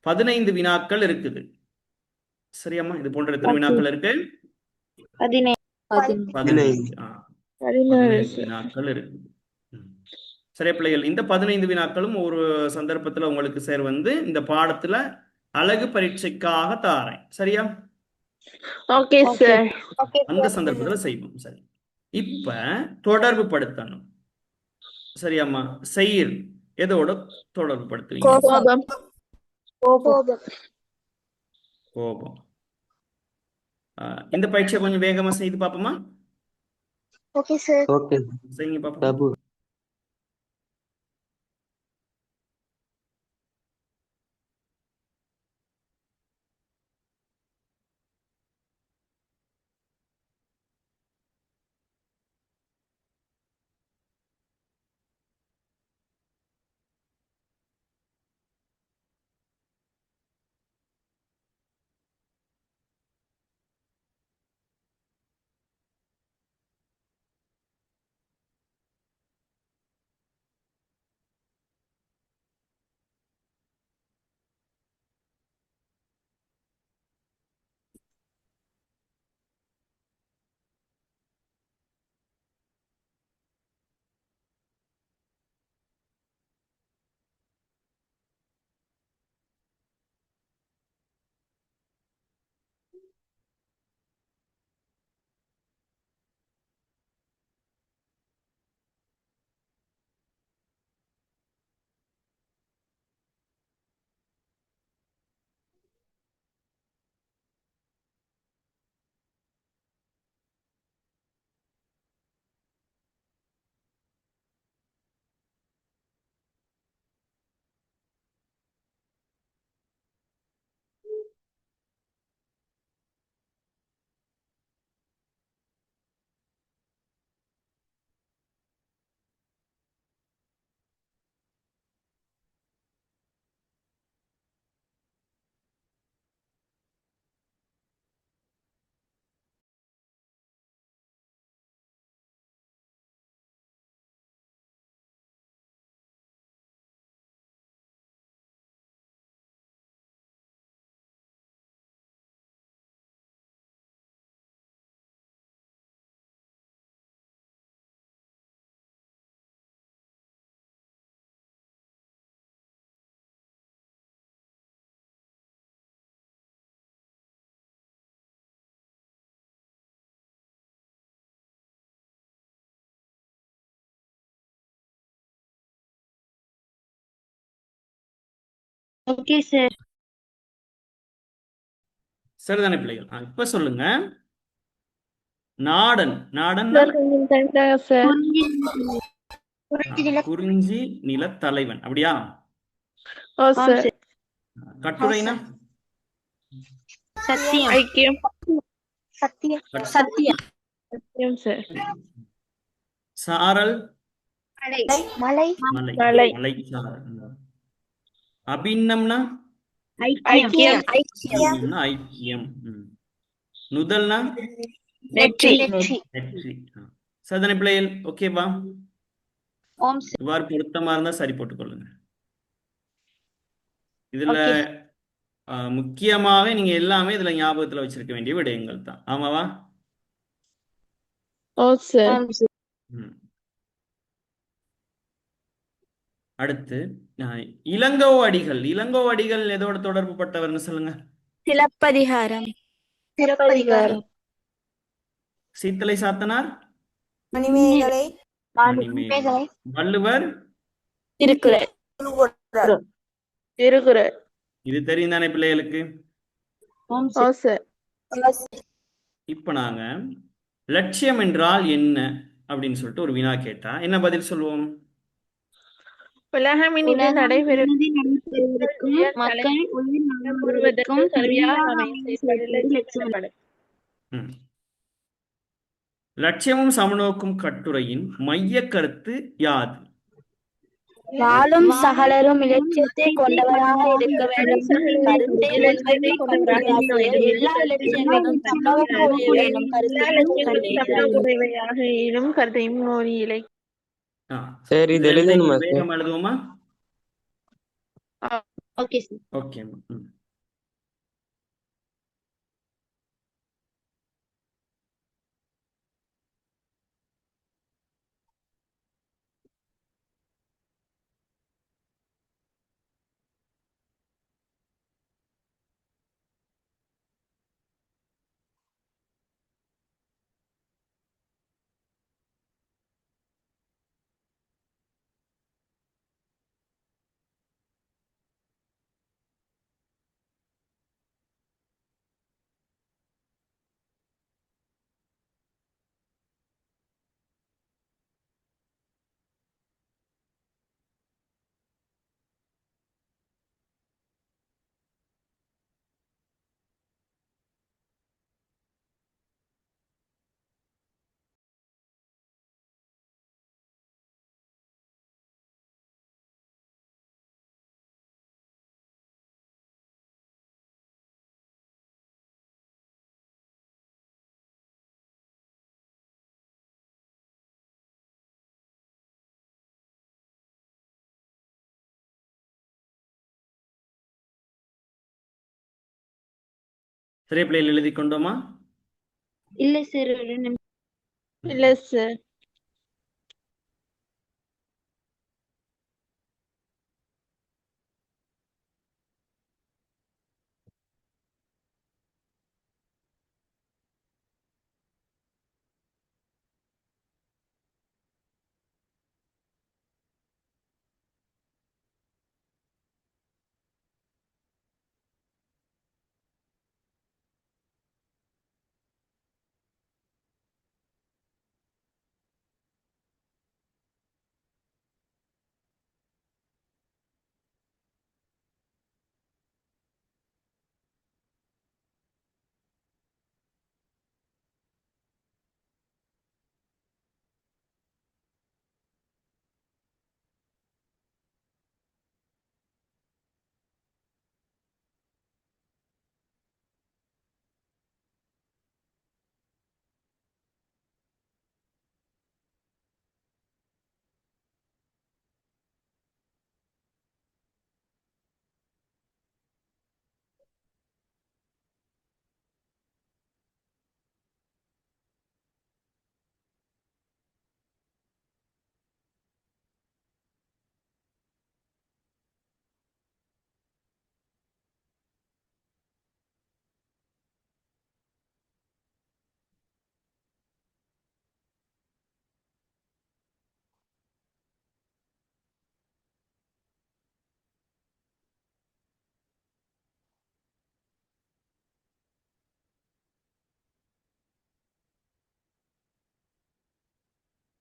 15 வினாக்கள் இருக்குது. சரியாம்மா? இது போன்ற எத்தனை வினாக்கள் இருக்கு? 15 15. 16 சார். வினாக்கள் இருக்கு. சரியா பிள்ளைகள்? இந்த 15 வினாக்களும் ஒரு சந்தர்ப்பத்துல உங்களுக்கு சார் வந்து இந்த பாடத்துல அழகு பரீட்சைக்காக தாரேன். சரியா? Okay sir. ஓகே அந்த சந்தர்ப்பத்துல செய்வோம். சரி, இப்ப தொடர்பு படுத்தணும். சரியாம்மா? செயிர் எதோட தொடர்பு படுத்துவீங்க? கோபம். கோபம் கோபம். இந்த பயிற்சியை கொஞ்சம் வேகமா செய்து பாப்போமா? ஓகே சார் ஓகே செய்யுங்க பாப்போம். பிரபு. ஓகே சார் சரிதானே பிள்ளைகள்? இப்ப சொல்லுங்க. நாடன். நாடன் சார் கொஞ்சம் தந்தாங்க சார். குறிஞ்சி நில தலைவன். அப்படியா? ஓ சார். கட்டுரைனா? சத்தியம் ஐக்கியம். சத்தியம் சத்தியம் சத்தியம் சார். சாரல். மலை மலை. மலை. மலை சாரல். அபின்னம்னா? ஐக்கியம். அபின்னம்னா ஐக்கியம். நுதல்னா? நெற்றி. நெற்றி நெற்றி. சரிதானே பிள்ளைகள்? ஓகேவா? ஓம் சார் இவ்வாறு பொருத்தமா இருந்தா சரி போட்டுக்கொள்ளுங்க. இதுல முக்கியமாக நீங்க எல்லாமே இதுல ஞாபகத்துல வச்சிருக்க வேண்டிய விடயங்கள் தான். ஆமாவா? ஓ சார். அடுத்து இளங்கோ அடிகள். இளங்கோ அடிகள் எதோட தொடர்பு பட்டவர்னு சொல்லுங்க. சிலப்பதிகாரம் சிலப்பதிகாரம் சீத்தலை சாத்தனார்? மணிமேகலை மணிமேகலை. வள்ளுவர்? திருக்குறள் திருக்குறள். இது தெரியும் தானே பிள்ளைகளுக்கு? ஓம் ஓ சார். இப்ப நாங்க லட்சியம் என்றால் என்ன அப்படின்னு சொல்லிட்டு ஒரு வினா கேட்டா என்ன பதில் சொல்லுவோம்? உலகம் இனிது நடைபெறும் நடைபெறுவதற்கும் மக்கள் உயிர் கூறுவதற்கு வாழ்வதற்கும் கருவியாக கருவியாக அமையும் அமையும் செயற்பாடு செயற்பாடு லட்சியம் லட்சியம். எனப்படும். ம். லட்சியமும் சமநோக்கும் கட்டுரையின் மைய கருத்து யாது? வாழும் சகலரும் இலட்சியத்தை கொண்டவராக இருக்க வேண்டும். கருத்தை இலட்சியத்தை கொண்டவராக இருக்க வேண்டும். எல்லா இலட்சியங்களும் சமமாக உடைய வேண்டும். எல்லா லட்சியங்களும் சமமாக உடையவையாக இரும் கருத்தையும் ஒரு இலை. ஆ, சார் இது இது எழுதணுமா சார்? வேகமா எழுதுவோமா? Okay sir. ஓகே. ம். திரைப்பிள்ளையில் எழுதி கொண்டோமா? இல்லை சார், ஒரு நிமிஷம். இல்ல சார்.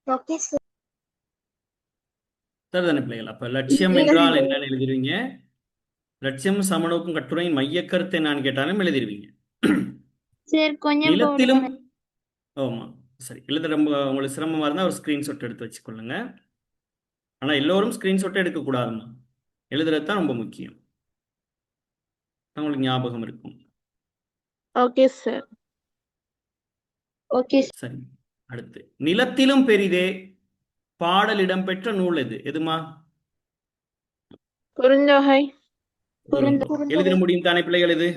Okay sir. சரிதானே பிள்ளைகள்? அப்ப லட்சியம் என்றால் என்னன்னு எழுதிருவீங்க. லட்சியம் சமநோக்கும் கட்டுரையின் மைய கருத்து என்னன்னு கேட்டாலும் எழுதிருவீங்க. சார் கொஞ்சம் நிலத்திலும் போடுங்க. ஆமா சரி, எழுத ரொம்ப உங்களுக்கு சிரமமா இருந்தா ஒரு ஸ்கிரீன்ஷாட் எடுத்து வச்சுக்கொள்ளுங்க. ஆனா எல்லோரும் ஸ்கிரீன்ஷாட்டே எடுக்கக்கூடாதுமா, எழுதுறது தான் ரொம்ப முக்கியம். உங்களுக்கு ஞாபகம் இருக்கும். Okay sir. Okay sir. சரி, அடுத்து நிலத்திலும் பெரிதே பாடல் இடம்பெற்ற நூல் எது? எதுமா? குறுந்தொகை. எழுதிட முடியும் தானே பிள்ளைகள்? இது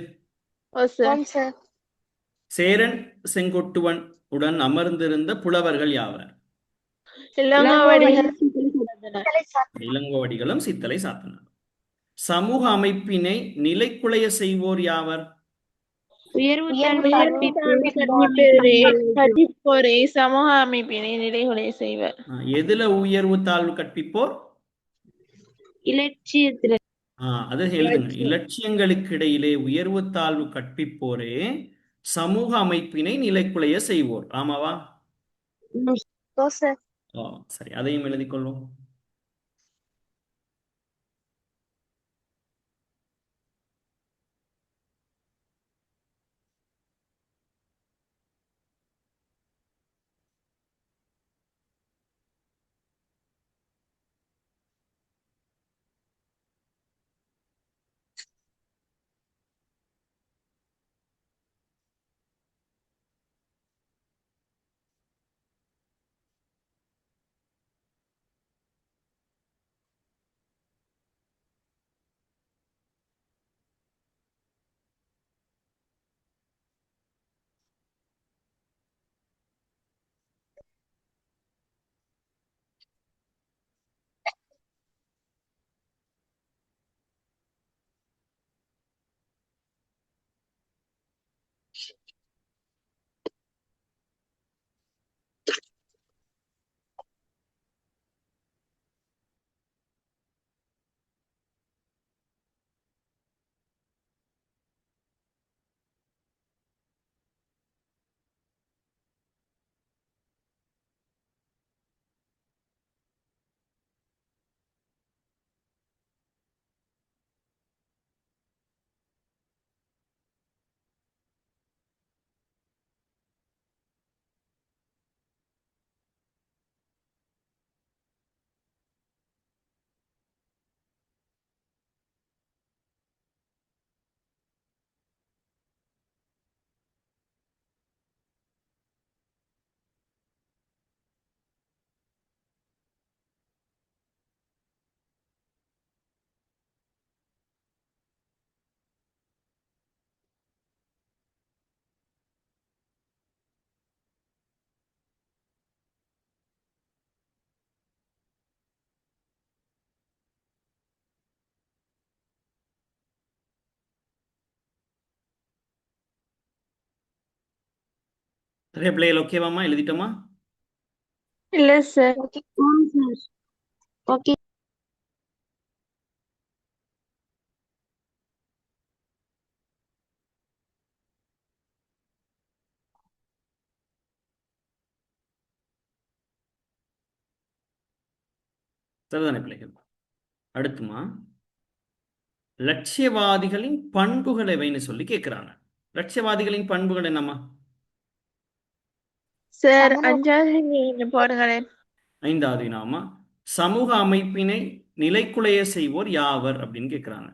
ஓ சார். ஆம் சார். சேரன் செங்கொட்டுவன் உடன் அமர்ந்திருந்த புலவர்கள் யாவர்? இளங்கோவடிகள். இளங்கோவடிகளும் சித்தலை சாத்தனர். சமூக அமைப்பினை நிலைக்குலைய செய்வோர் யாவர்? உயர்வு உயர்வு தாழ்வு கற்பிப்போரே சமூக அமைப்பினை நிலைகுலை செய்வர். எதுல உயர்வு தாழ்வு கற்பிப்போர்? இலட்சியத்துல. அது எழுதுங்க. இலட்சியங்களுக்கு இடையிலே உயர்வு தாழ்வு கற்பிப்போரே சமூக அமைப்பினை நிலைக்குலைய செய்வோர். ஆமாவா? ஓ சார். ஓ, சரி, அதையும் எழுதிக் கொள்வோம். நிறைய பிள்ளைகள் ஓகேவாம்மா? எழுதிட்டோமா? இல்ல சார். ஓகே. சரிதானே பிள்ளைகள்? அடுத்துமா, லட்சியவாதிகளின் பண்புகள் எவைன்னு சொல்லி கேட்கிறாங்க. லட்சியவாதிகளின் பண்புகள் என்னம்மா? சார் சமநோக்கு. அஞ்சாவது போடுங்களேன். 5வது வினாமா, சமூக அமைப்பினை நிலைக்குலைய செய்வோர் யாவர் அப்படின்னு கேட்கிறாங்க.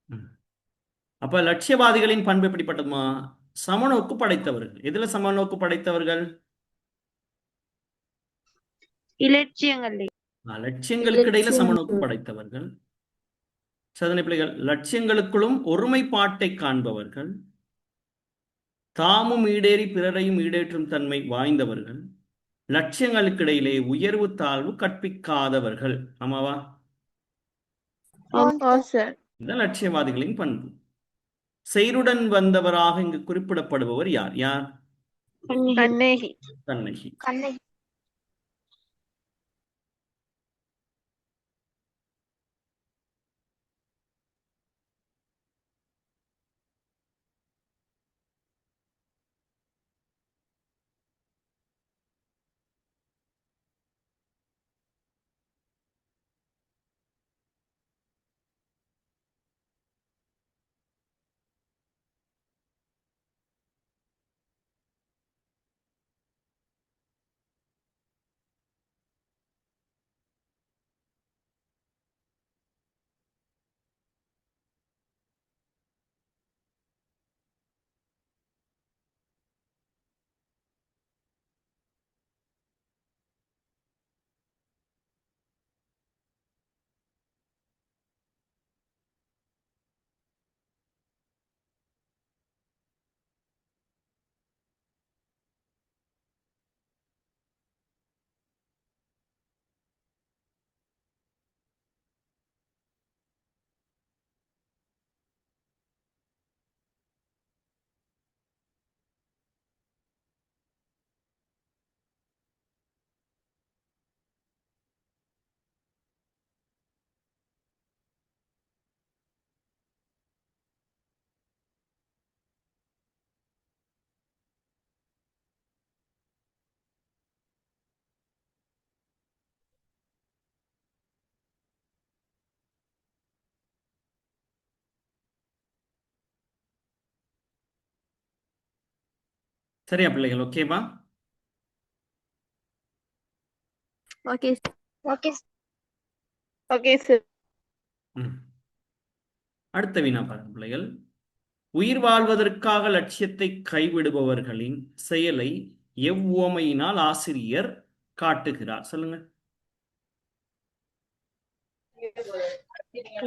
ம். அப்ப லட்சியவாதிகளின் பண்பு எப்படிப்பட்டதுமா? சமநோக்கு படைத்தவர்கள். எதுல சமநோக்கு படைத்தவர்கள்? இலட்சியங்கள். லட்சியங்களுக்கு இடையில சமநோக்கு படைத்தவர்கள். சாதனை பிள்ளைகள், லட்சியங்களுக்குள்ளும் ஒருமைப்பாட்டை காண்பவர்கள், தாமும் ஈடேறி பிறரையும் ஈடேற்றும் தன்மை வாய்ந்தவர்கள், லட்சியங்களுக்கு இடையிலே உயர்வு தாழ்வு கற்பிக்காதவர்கள். ஆமாவா? ஓ சார். இந்த லட்சியவாதிகளின் பண்பு. செயலுடன் வந்தவராக இங்கு குறிப்பிடப்படுபவர் யார்? யார்? கண்ணகி. கண்ணகி. கண்ணகி. சரியா பிள்ளைகள்? ஓகேவா? Okay okay sir. ம். அடுத்த வினா பாருங்க பிள்ளைகள். உயிர் வாழ்வதற்காக லட்சியத்தை கைவிடுபவர்களின் செயலை எவ்வுவமையினால் ஆசிரியர் காட்டுகிறார்? சொல்லுங்க.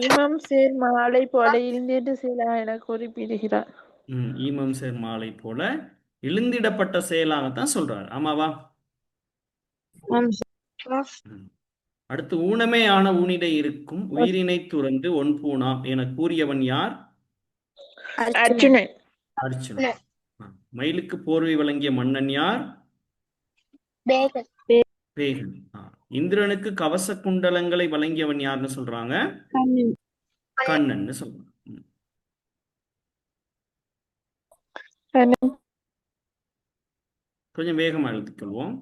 இமாம் சேர் மாலை போல இருந்தேட்டு செயலா என குறிப்பிடுகிறார். ஈமம் சேர் மாலை போல இழுந்திடப்பட்ட செயலாகத்தான் சொல்றாரு. ஆமாவா? ஆம் ம். அடுத்து ஊனமே ஆன ஊனிடை இருக்கும் உயிரினை துறந்து ஒன்பூணாம் என கூறியவன் யார்? அர்ஜுனன். அர்ஜுனன். மயிலுக்கு போர்வை வழங்கிய மன்னன் யார்? பேகன் பேகன். இந்திரனுக்கு கவச குண்டலங்களை வழங்கியவன் யாருன்னு சொல்றாங்க? கண்ணன். கண்ணன் சொல்றாங்க. கொஞ்சம் வேகமா எழுதிக் கொள்வோம்.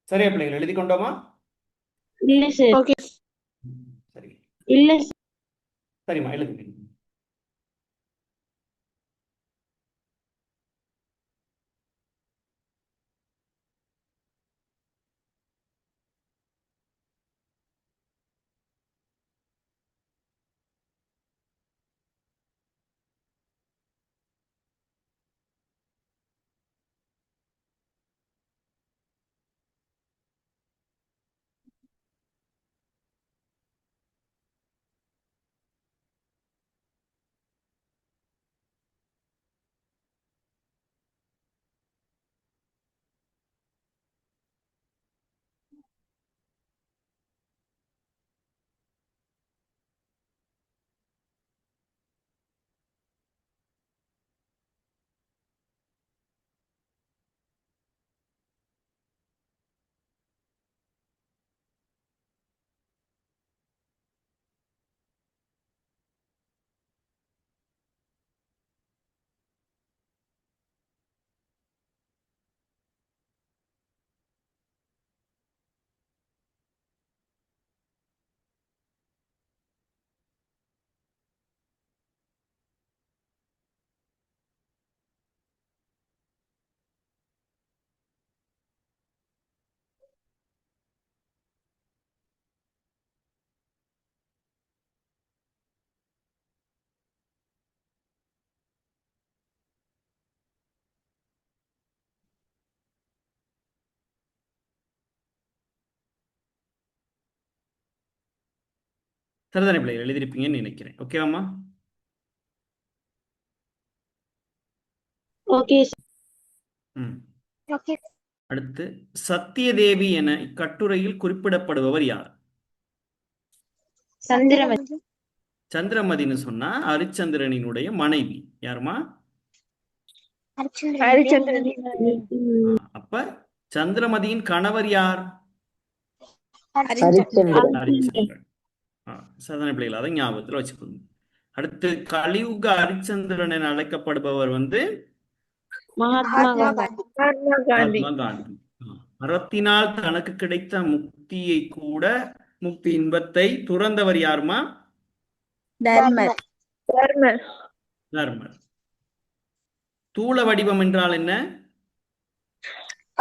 சரியா பிள்ளைகள்? எழுதி கொண்டோமா? இல்ல சார். ஓகே சரி, இல்ல சார். சரிம்மா எழுதுங்க. சரிதானே பிள்ளைகள்? எழுதிருப்பீங்கன்னு நினைக்கிறேன். ஓகேவாம்மா? Okay sir. ம். ஓகே அடுத்து சத்தியதேவி என இக்கட்டுரையில் குறிப்பிடப்படுபவர் யார்? சந்திரமதி. சந்திரமதின்னு சொன்னா ஹரிச்சந்திரனினுடைய மனைவி. யாருமா? ஹரிச்சந்திரன். அப்ப சந்திரமதியின் கணவர் யார்? ஹரிச்சந்திரன். ஹரிச்சந்திரன். சாதாரண பிள்ளைகள் அதை ஞாபகத்தில் வச்சுக்கோங்க. அடுத்து கலியுக ஹரிச்சந்திரன் என அழைக்கப்படுபவர் வந்து மகாத்மா காந்தி. மகாத்மா காந்தி. மகாத்மா காந்தி. அறத்தினால் தனக்கு கிடைத்த முக்தியை கூட முக்தி இன்பத்தை துறந்தவர் யாருமா? தர்மர் தர்மர். தர்மர். தூள வடிவம் என்றால் என்ன?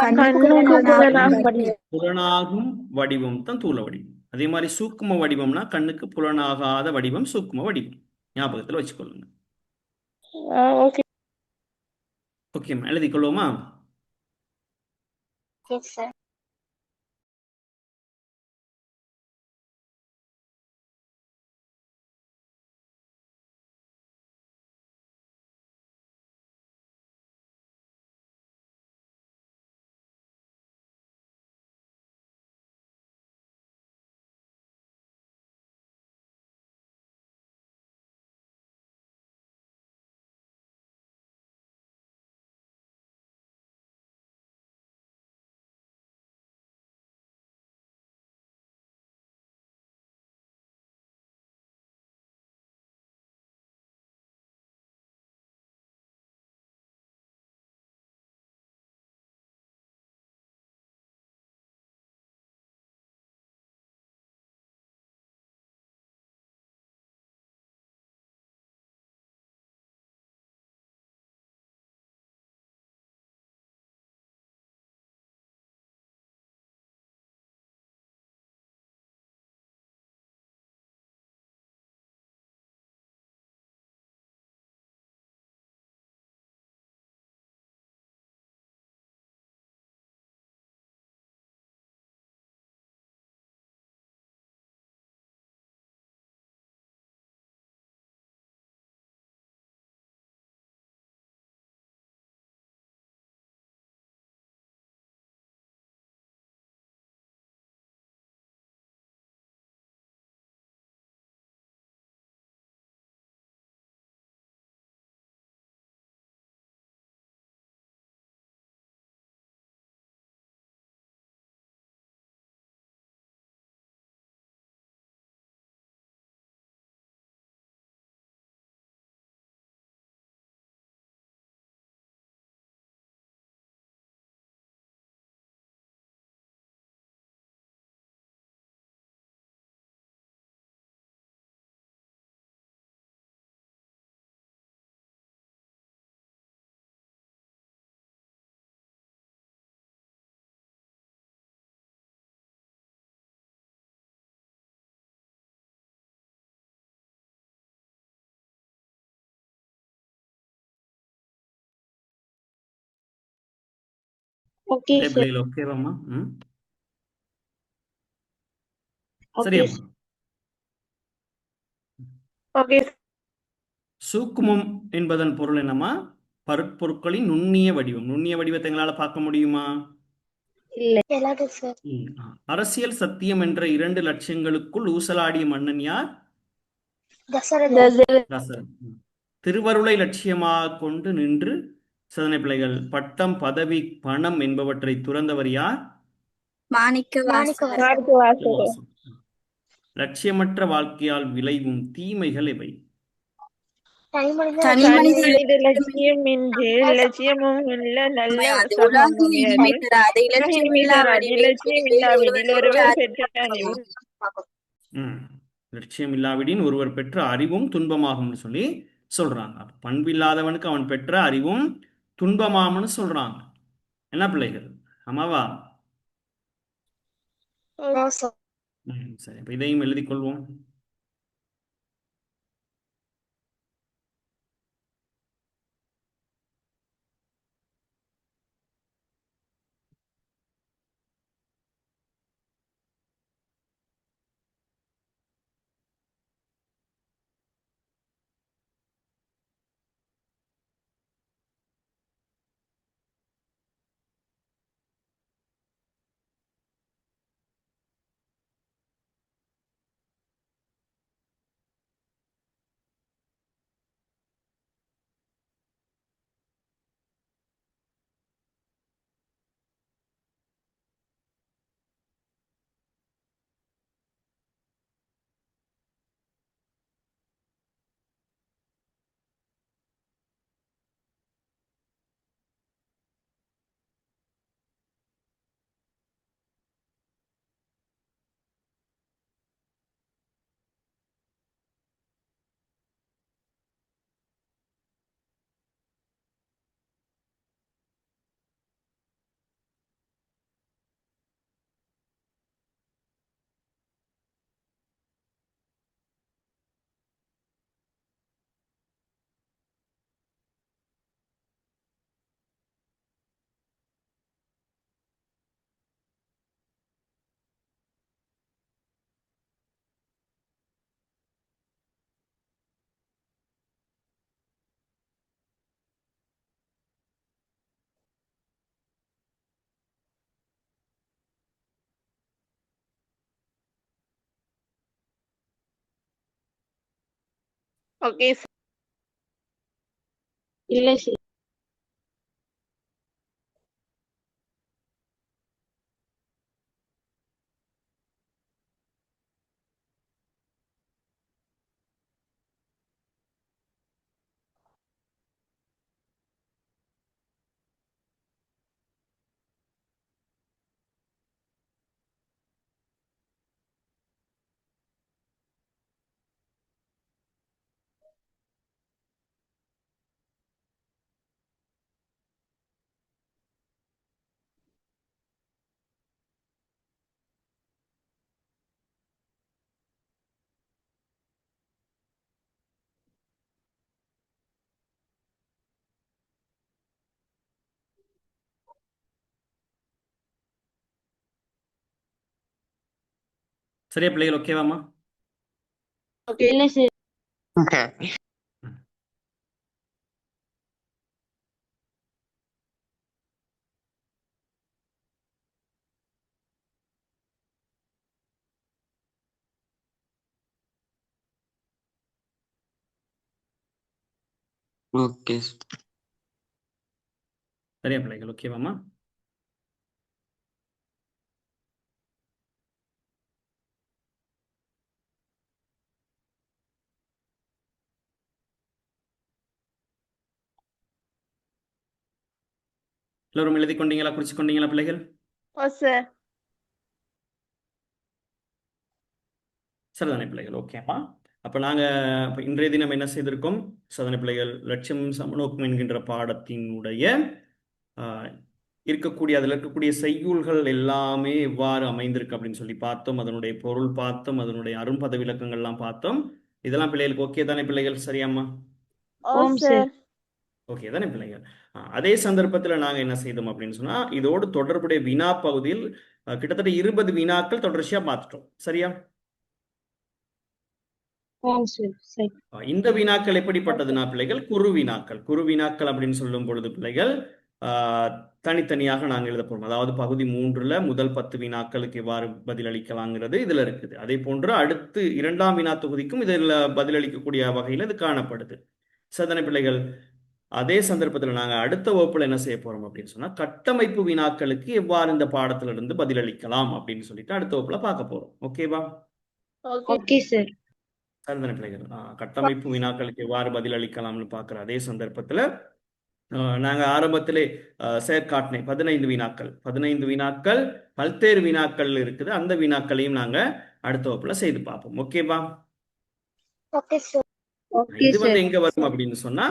கண்ணுக்கு புலனாகும் வடிவம். புலனாகும் வடிவம் தான் தூள வடிவம். அதே மாதிரி சூக்கும வடிவம்னா கண்ணுக்கு புலனாகாத வடிவம் சூக்கும வடிவம். ஞாபகத்தில் வச்சுக்கொள்ளுங்க. ஓகே. ஓகே, எழுதிக் கொள்வோமா? Yes, sir. ஓகே அதே சார். பிள்ளைகள் ஓகேவாம்மா? ம், ஓகே சரியாம்மா. ஓகே. சூக்குமம் என்பதன் பொருள் என்னம்மா? பருப்பொருட்களின் நுண்ணிய வடிவம். நுண்ணிய வடிவத்தை எங்களால் பார்க்க முடியுமா? Eladu, sir. அரசியல் சத்தியம் என்ற 2 லட்சியங்களுக்குள் ஊசலாடிய மன்னன் யார்? Dasaratha. தசரதன். திருவருளை லட்சியமாக கொண்டு நின்று சோதனை பிள்ளைகள் பட்டம், பதவி, பணம் என்பவற்றை துறந்தவர் யார்? Manikavasagar. மார்க் வாசகர். திருவாசகம். லட்சியமற்ற வாழ்க்கையால் விளைவும் தீமைகள் எவை? தனி மனித தன்மனித லட்சியம் இன்றி லட்சியமும் உள்ள நல்ல சமூகம் எது? மீட்டர் அது லட்சியம் இல்லாவிடில் ஒருவர் பெற்ற அறிவு. ம். லட்சியம் இல்லாவிடின் ஒருவர் பெற்ற அறிவும் துன்பமாகும்னு சொல்லி சொல்றாங்க. அப்ப பண்பில்லாதவனுக்கு அவன் பெற்ற அறிவும் துன்பமாகும்னு சொல்றாங்க. என்ன பிள்ளைகள்? ஆமாவா? No, sir. சரி, அப்ப இதையும் எழுதிக் கொள்வோம். Okay sir. இல்ல சார். சரியா பிள்ளைகள்? ஓகேவாம்மா? இல்ல சார். ஓகே சரியா பிள்ளைகள்? ஓகேவாம்மா? எல்லோரும் எழுதி கொண்டீங்களா? குறிச்சு கொண்டீங்களா பிள்ளைகள்? ஓ சார். சரிதானே பிள்ளைகள்? ஓகேம்மா. அப்போ நாங்கள் இன்றைய தினம் என்ன செய்திருக்கோம்? சரிதானே பிள்ளைகள்? லட்சியம் சமநோக்கம் என்கின்ற பாடத்தினுடைய அதில் இருக்கக்கூடிய செய்யுள்கள் எல்லாமே எவ்வாறு அமைந்திருக்கு அப்படின்னு சொல்லி பார்த்தோம். அதனுடைய பொருள் பார்த்தோம். அதனுடைய அரும்பத விளக்கங்கள்லாம் பார்த்தோம். இதெல்லாம் பிள்ளைகளுக்கு ஓகே தானே பிள்ளைகள்? சரியாம்மா? ஓ சார். ஓகே தானே பிள்ளைகள்? அதே சந்தர்ப்பத்தில் நாங்கள் என்ன செய்தோம் அப்படின்னு சொன்னால், இதோடு தொடர்புடைய வினா பகுதியில் கிட்டத்தட்ட 20 வினாக்கள் தொடர்ச்சியாக பார்த்துட்டோம். சரியா? இந்த வினாக்கள் எப்படிப்பட்டதுன்னா பிள்ளைகள், குறு வினாக்கள். குறு வினாக்கள் அப்படின்னு சொல்லும் பொழுது பிள்ளைகள் தனித்தனியாக நாங்கள் எழுத போறோம். அதாவது பகுதி 3ல முதல் 10 வினாக்களுக்கு எவ்வாறு பதிலளிக்கலாங்கிறது இதுல இருக்குது. அதே போன்று அடுத்து 2ஆம் வினா தொகுதிக்கும் இதில் பதிலளிக்கக்கூடிய வகையில் இது காணப்படுது. சரிதானே பிள்ளைகள்? அதே சந்தர்ப்பத்தில் நாங்கள் அடுத்த வகுப்புல என்ன செய்ய போறோம் அப்படின்னு சொன்னா, கட்டமைப்பு வினாக்களுக்கு எவ்வாறு இந்த பாடத்துல இருந்து பதிலளிக்கலாம் அப்படின்னு சொல்லிட்டு அடுத்த வகுப்புல பார்க்க போறோம். ஓகேவா? Okay sir. சரிதானே பிள்ளைகள்? கட்டமைப்பு வினாக்களுக்கு எவ்வாறு பதிலளிக்கலாம்னு பார்க்குற அதே சந்தர்ப்பத்தில் நாங்கள் ஆரம்பத்திலே செயற்காட்டினேன் 15 வினாக்கள். 15 வினாக்கள் பல்வேறு வினாக்கள் இருக்குது. அந்த வினாக்களையும் நாங்கள் அடுத்த வகுப்புல செய்து பார்ப்போம். ஓகேவா? Okay sir. இது எங்க வரும் அப்படின்னு சொன்னா,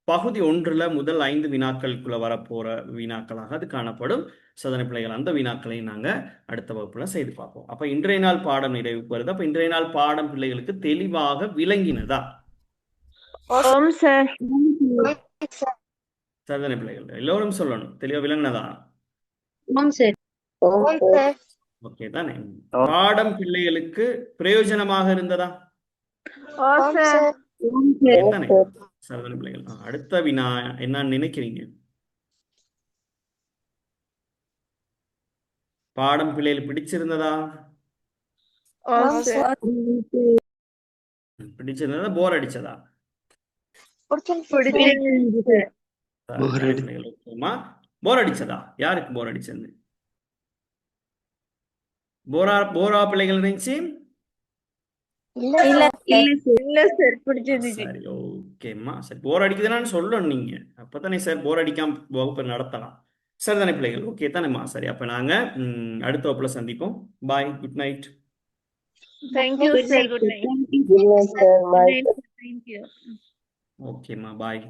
பகுதி 1ல முதல் 5 வினாக்களுக்குள்ள வரப்போற வினாக்களாக அது காணப்படும். சோதனை பிள்ளைகள், அந்த வினாக்களையும் நாங்க அடுத்த வகுப்புல செய்து பார்ப்போம். அப்ப இன்றைய நாள் பாடம் நிறைவுக்கு வருது. அப்ப இன்றைய நாள் பாடம் பிள்ளைகளுக்கு தெளிவாக விளங்கினதா? ஓம் சார். சோதனை பிள்ளைகள் எல்லோரும் சொல்லணும், தெளிவா விளங்கினதா? ஓகே தானே? பாடம் பிள்ளைகளுக்கு பிரயோஜனமாக இருந்ததா? ஓ சார். தானே? சோதனை பிள்ளைகள், அடுத்த வினா என்னன்னு நினைக்கிறீங்க? பாடம் பிள்ளைகள் பிடிச்சிருந்ததா? ஓ சார். பிடிச்சிருந்ததா? போர் அடிச்சதா? போர் அடிச்சதா? யாருக்கு போர் அடிச்சது? போரா பிள்ளைகள் இருந்துச்சு? இல்ல சார், பிடிச்சிருந்துச்சு. சரி, ஓகேம்மா. சரி, போர் அடிக்குதுன்னு சொல்லணும் நீங்க. அப்பதானே சார் போர் அடிக்காம வகுப்பு நடத்தலாம். சரிதானே பிள்ளைகள்? ஓகே தானேம்மா? சரி, அப்ப நாங்க அடுத்த வகுப்புல சந்திப்போம். Bye, good night. Thank you sir. Good night. ஓகேம்மா, பாய்.